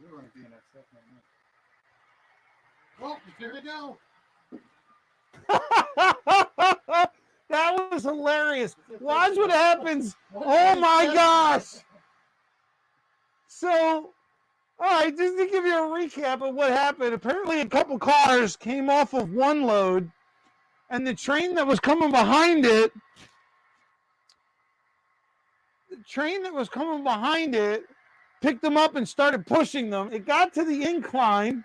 We're going to be in that stuff right now. Oh, here we go. That was hilarious. Watch what happens. Oh my gosh. So, all right, just to give you a recap of what happened, apparently a couple cars came off of one load, and the train that was coming behind it, picked them up and started pushing them. It got to the incline,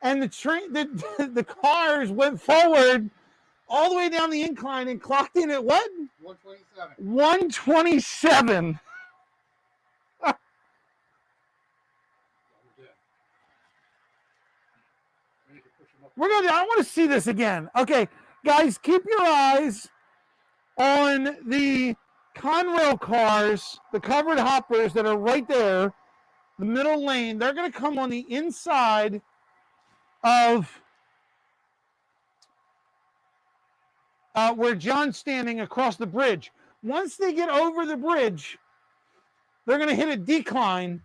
and the cars went forward all the way down the incline and clocked in at what? 127. 127. I want to see this again. Okay, guys, keep your eyes on the Conrail cars, the covered hoppers that are right there, the middle lane. They're going to come on the inside of where John's standing across the bridge. Once they get over the bridge, they're going to hit a decline.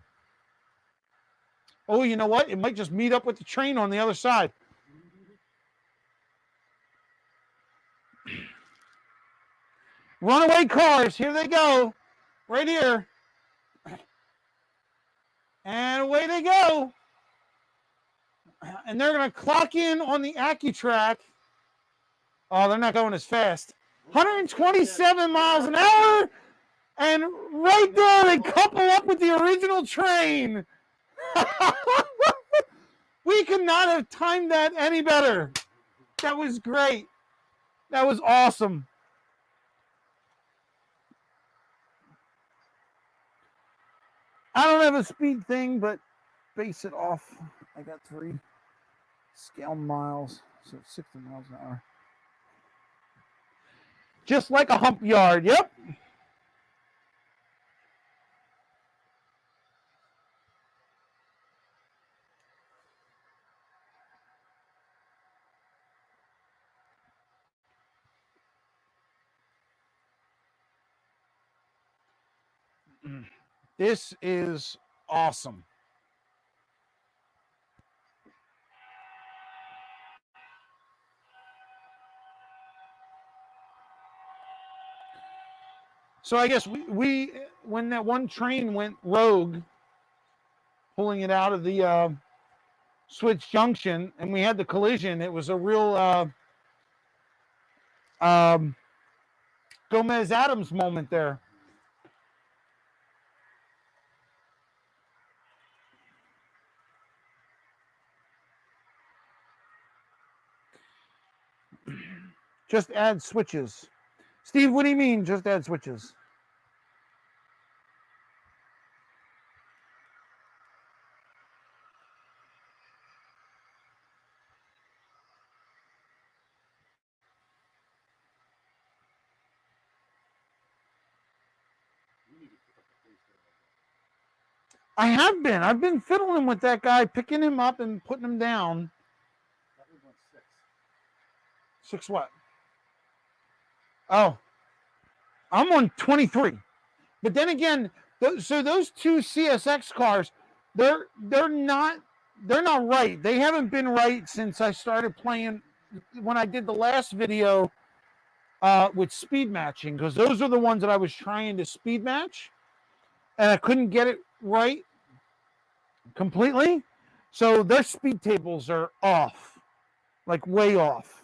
Oh, you know what? It might just meet up with the train on the other side. Runaway cars, here they go. Right here. And away they go. And they're going to clock in on the AccuTrack. Oh, they're not going as fast. 127 miles an hour. And right there, they couple up with the original train. We could not have timed that any better. That was great. That was awesome. I don't have a speed thing, but base it off. I got 3 scale miles, so 60 miles an hour. Just like a hump yard. Yep. This is awesome. So I guess we when that one train went rogue, pulling it out of the switch junction, and we had the collision, it was a real Gomez Adams moment there. Just add switches. Steve, what do you mean just add switches? I have been. I've been fiddling with that guy, picking him up and putting him down. That was on 6. 6 what? Oh, I'm on 23. But then again, so those two CSX cars, they're not right. They haven't been right since I started playing when I did the last video with speed matching, because those are the ones that I was trying to speed match and I couldn't get it right completely. So their speed tables are off, like way off.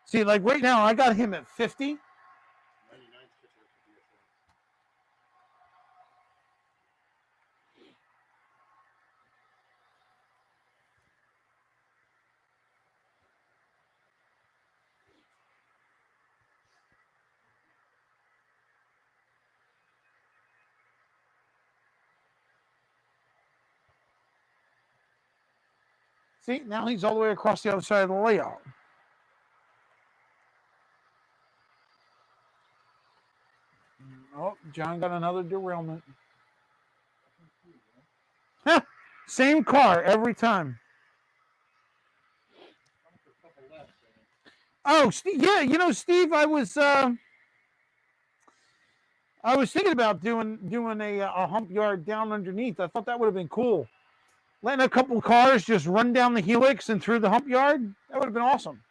See, like right now, I got him at 50. 99 catching up to DSM. See, now he's all the way across the other side of the layout. Oh, John got another derailment. Same car every time. A couple left. Oh, Steve, yeah, Steve, I was thinking about doing a hump yard down underneath. I thought that would have been cool. Letting a couple cars just run down the helix and through the hump yard. That would have been awesome.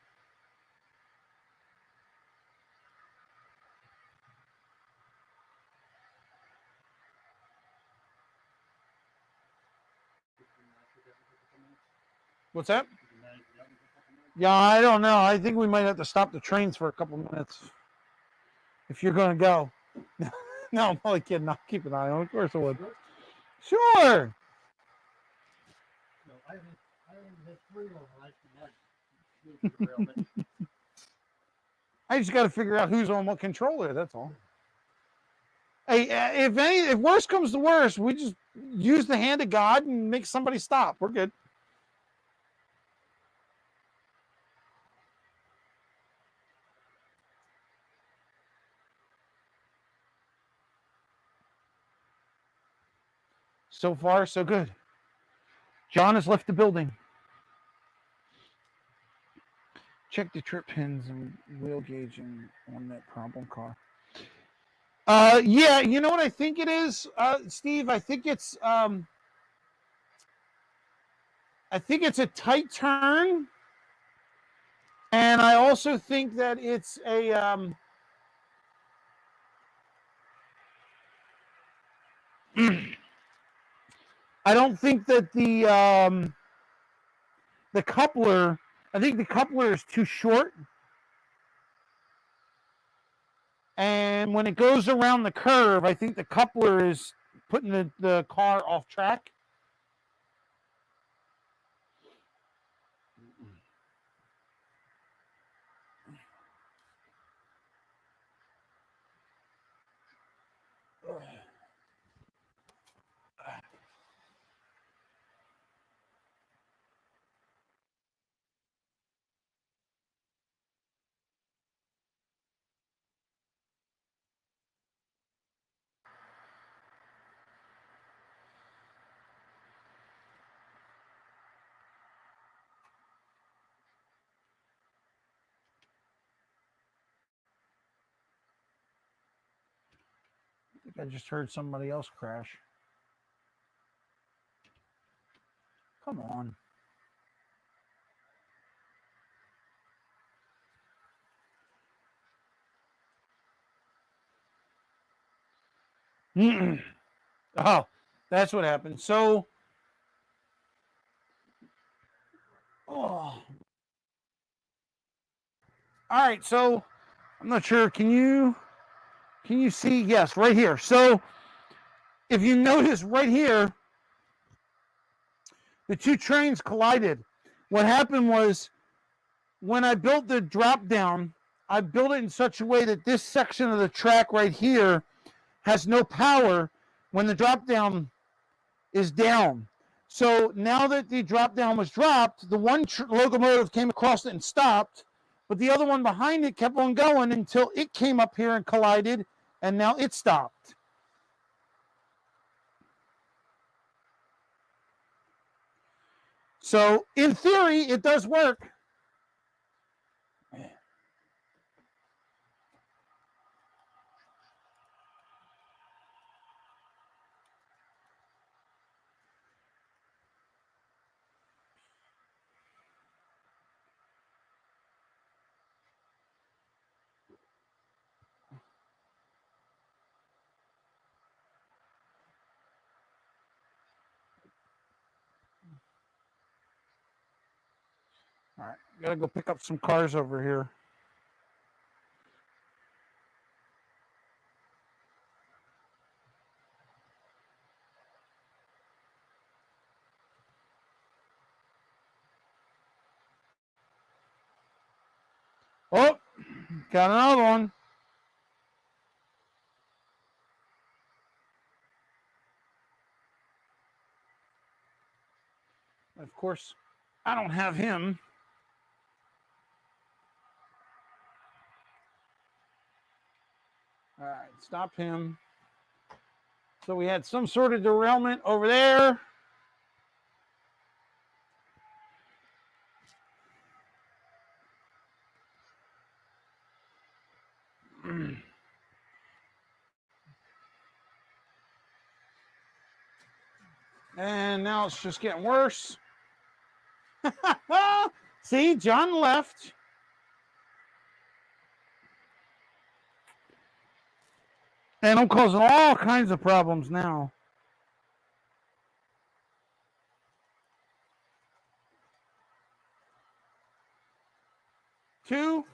What's that? Yeah, I don't know. I think we might have to stop the trains for a couple minutes if you're going to go. No, I'm only kidding. I'll keep an eye on it. Of course I would. Sure. No, I only had 3 of them. I could derailment. I just got to figure out who's on what controller. That's all. Hey, if worse comes to worse, we just use the hand of God and make somebody stop. We're good. So far, so good. John has left the building. Check the trip pins and wheel gauge on that problem car. Yeah, you know what I think it is, Steve? I think it's a tight turn, and I also think that it's a I don't think that the coupler. I think the coupler is too short, and when it goes around the curve, I think the coupler is putting the car off track. I think I just heard somebody else crash. Come on. Oh, that's what happened. So, all right. So, I'm not sure. Can you see? Yes, right here. So, if you notice right here, the two trains collided. What happened was when I built the drop down, I built it in such a way that this section of the track right here has no power when the drop down is down. So now that the drop down was dropped, the one locomotive came across it and stopped, but the other one behind it kept on going until it came up here and collided, and now it stopped. So in theory, it does work. All right, gotta go pick up some cars over here. Oh, got another one. Of course, I don't have him. All right, stop him. So we had some sort of derailment over there. And now it's just getting worse. See, John left. And I'm causing all kinds of problems now. Two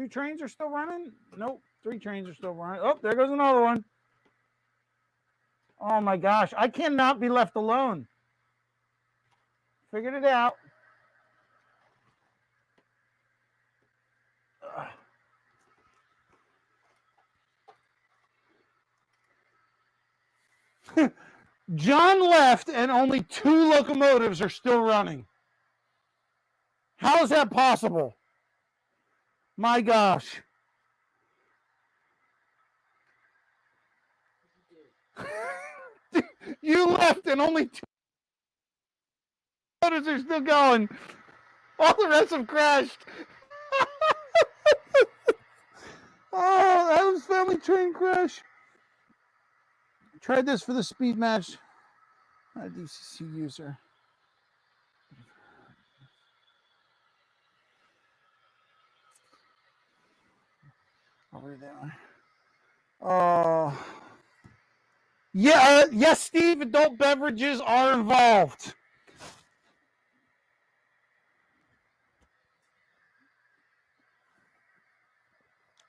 trains are still running? Nope. 3 trains are still running. Oh, there goes another one. Oh my gosh. I cannot be left alone. Figured it out. John left and only 2 locomotives are still running. How is that possible? My gosh. You left and only 2 motors are still going. All the rest have crashed. Oh, Adam's Family train crash. Tried this for the speed match. A DCC user. Over there. Oh. Yeah, yes, Steve, adult beverages are involved.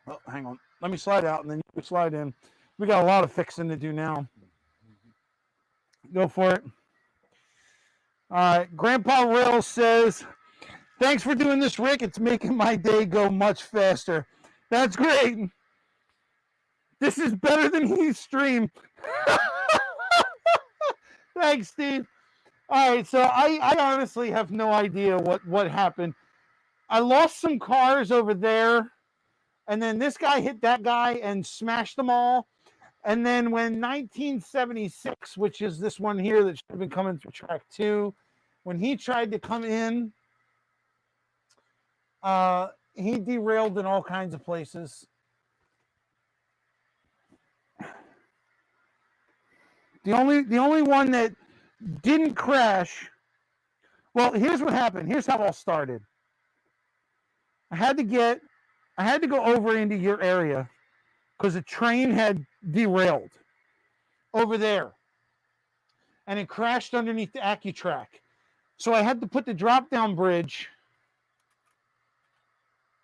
Oh, hang on. Let me slide out and then you slide in. We got a lot of fixing to do now. Go for it. All right. Grandpa Rail says, thanks for doing this, Rick. It's making my day go much faster. That's great. This is better than his stream. Thanks, Steve. All right, so I honestly have no idea what happened. I lost some cars over there, and then this guy hit that guy and smashed them all. And then when 1976, which is this one here that should have been coming through track 2, when he tried to come in, he derailed in all kinds of places. The only one that didn't crash. Well, here's what happened. Here's how it all started. I had to go over into your area because a train had derailed over there. And it crashed underneath the AccuTrack. So I had to put the drop-down bridge.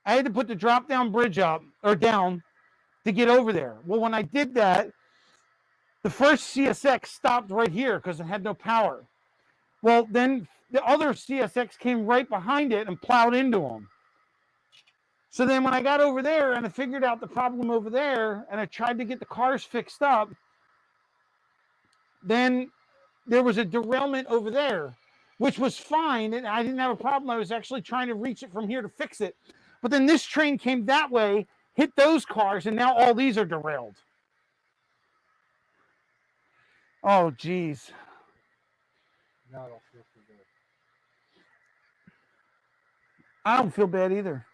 I had to put the drop-down bridge up or down to get over there. Well, when I did that, the first CSX stopped right here because it had no power. Well, then the other CSX came right behind it and plowed into them. So then when I got over there and I figured out the problem over there and I tried to get the cars fixed up, then there was a derailment over there, which was fine. And I didn't have a problem. I was actually trying to reach it from here to fix it. But then this train came that way, hit those cars, and now all these are derailed. Oh, geez. Now I don't feel so good. I don't feel bad either.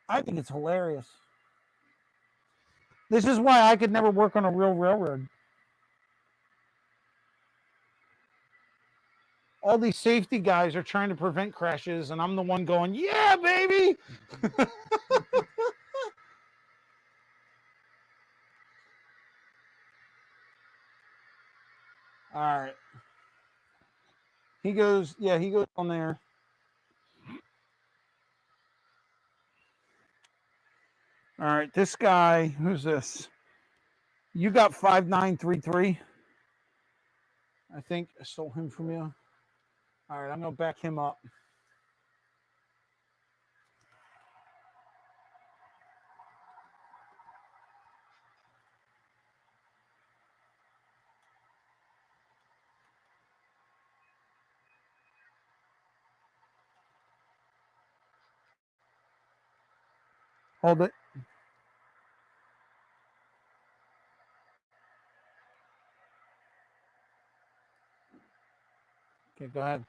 I think it's hilarious. This is why I could never work on a real railroad. All these safety guys are trying to prevent crashes, and I'm the one going, yeah, baby. All right. He goes on there. All right, this guy, who's this? You got 5933. I think I stole him from you. All right, I'm going to back him up. Hold it. Okay, go ahead.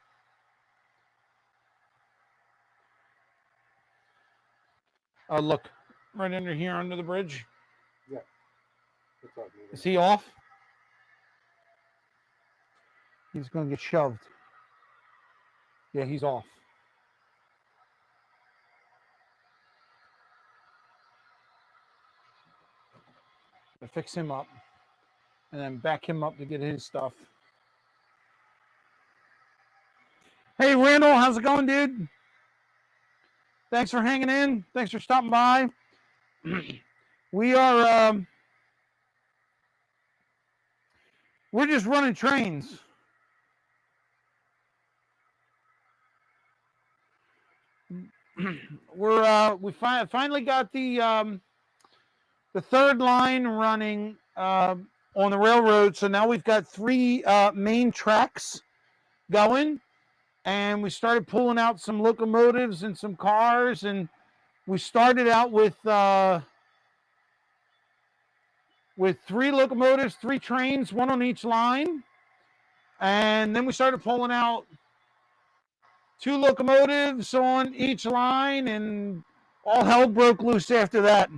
Look, right under here under the bridge. Yeah. What's up, dude? Is he off? He's going to get shoved. Yeah, he's off. To fix him up and then back him up to get his stuff. Hey, Randall, how's it going, dude? Thanks for hanging in. Thanks for stopping by. We are we're just running trains. We finally got the third line running on the railroad. So now we've got 3 main tracks going, and we started pulling out some locomotives and some cars, and we started out with 3 locomotives, 3 trains, 1 on each line, and then we started pulling out 2 locomotives on each line, and all hell broke loose after that.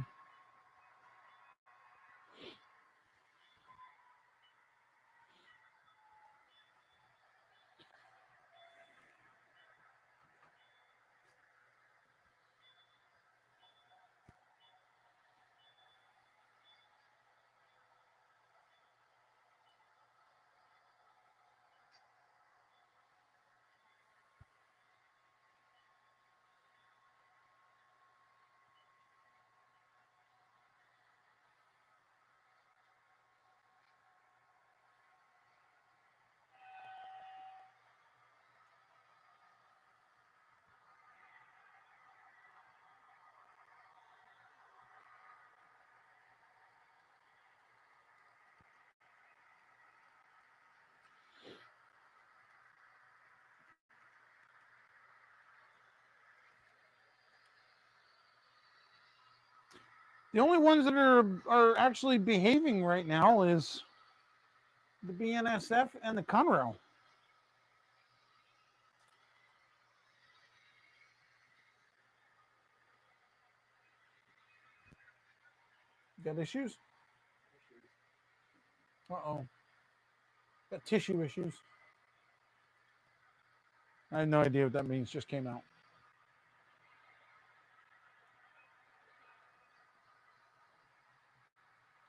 The only ones that are actually behaving right now is the BNSF and the Conrail. Got issues? Uh-oh. Got tissue issues. I have no idea what that means. Just came out.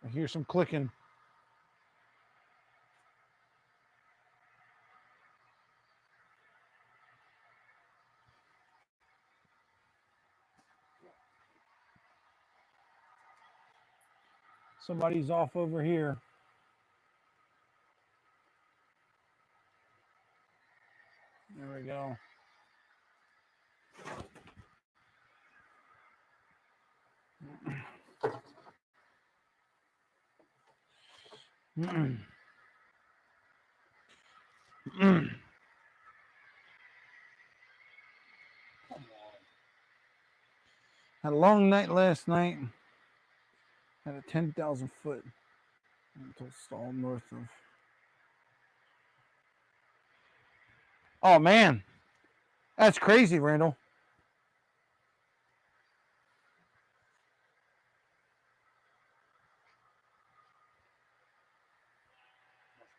I hear some clicking. Somebody's off over here. There we go. Mm. Come on. Had a long night last night. Had a 10,000 foot mental stall north of. Oh man, that's crazy, Randall. That's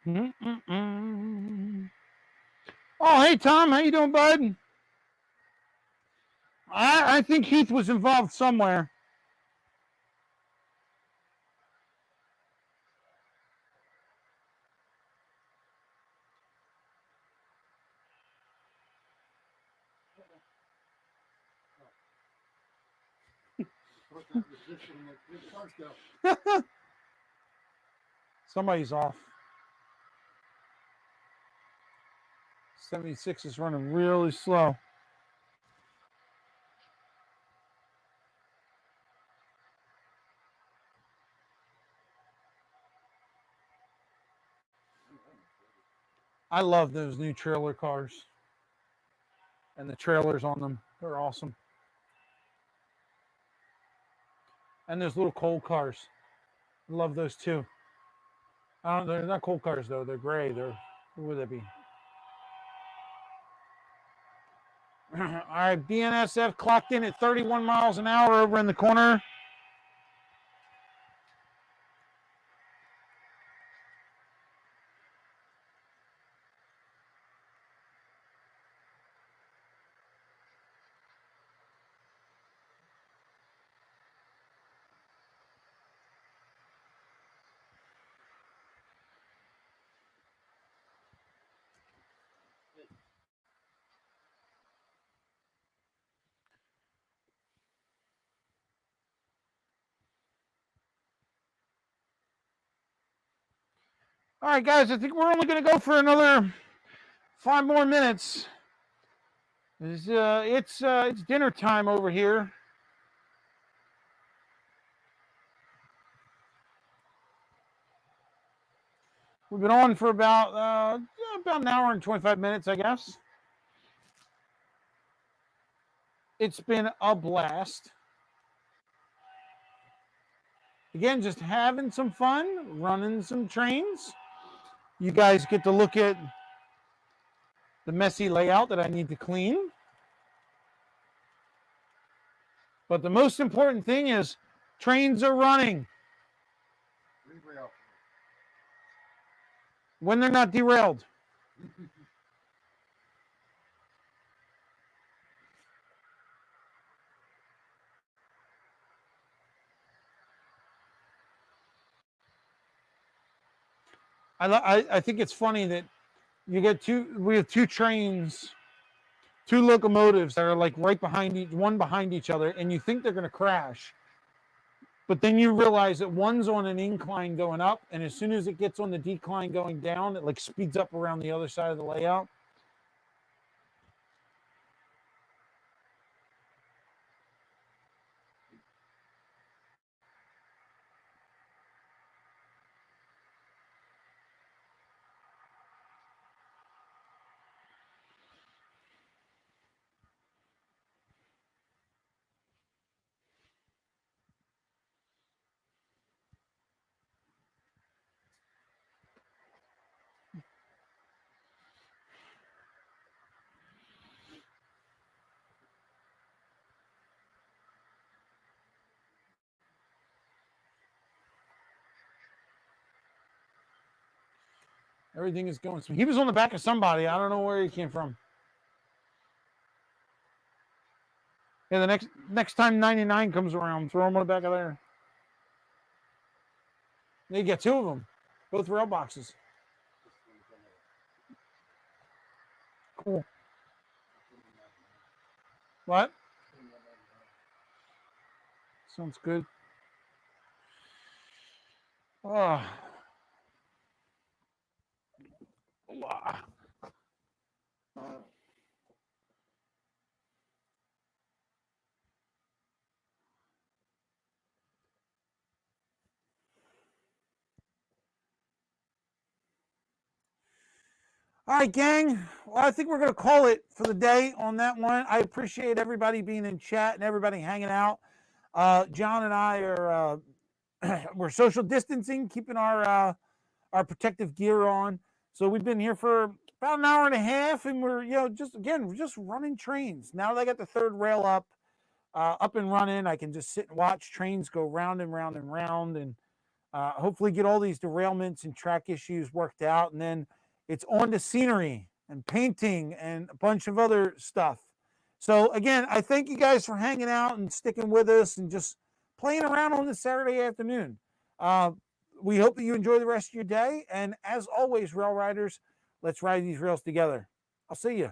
99. Mm-mm-mm. Oh, hey Tom, how you doing, bud? I think Heath was involved somewhere. Put that resistor in that big car stuff. Somebody's off. 76 is running really slow. I love those new trailer cars and the trailers on them. They're awesome. And those little coal cars. I love those too. They're not coal cars though. They're gray. What would that be? All right, BNSF clocked in at 31 miles an hour over in the corner. All right, guys, I think we're only going to go for another 5 more minutes. It's dinner time over here. We've been on for about an hour and 25 minutes, I guess. It's been a blast. Again, just having some fun, running some trains. You guys get to look at the messy layout that I need to clean. But the most important thing is trains are running Reroute. when they're not derailed. I think it's funny that we have two trains, two locomotives that are like right behind one behind each other, and you think they're going to crash. But then you realize that one's on an incline going up, and as soon as it gets on the decline going down, it like speeds up around the other side of the layout. Everything is going smooth. He was on the back of somebody. I don't know where he came from. Yeah, the next time 99 comes around, throw him on the back of there. You get two of them, both rail boxes. Cool. What? Sounds good. Oh. All right, gang. Well, I think we're going to call it for the day on that one. I appreciate everybody being in chat and everybody hanging out. John and I are we're social distancing, keeping our protective gear on. So we've been here for about an hour and a half, and we're we're just running trains. Now that I got the third rail up and running, I can just sit and watch trains go round and round and round, and hopefully get all these derailments and track issues worked out, and then it's on to scenery and painting and a bunch of other stuff. So again, I thank you guys for hanging out and sticking with us and just playing around on this Saturday afternoon. We hope that you enjoy the rest of your day. And as always, rail riders, let's ride these rails together. I'll see you.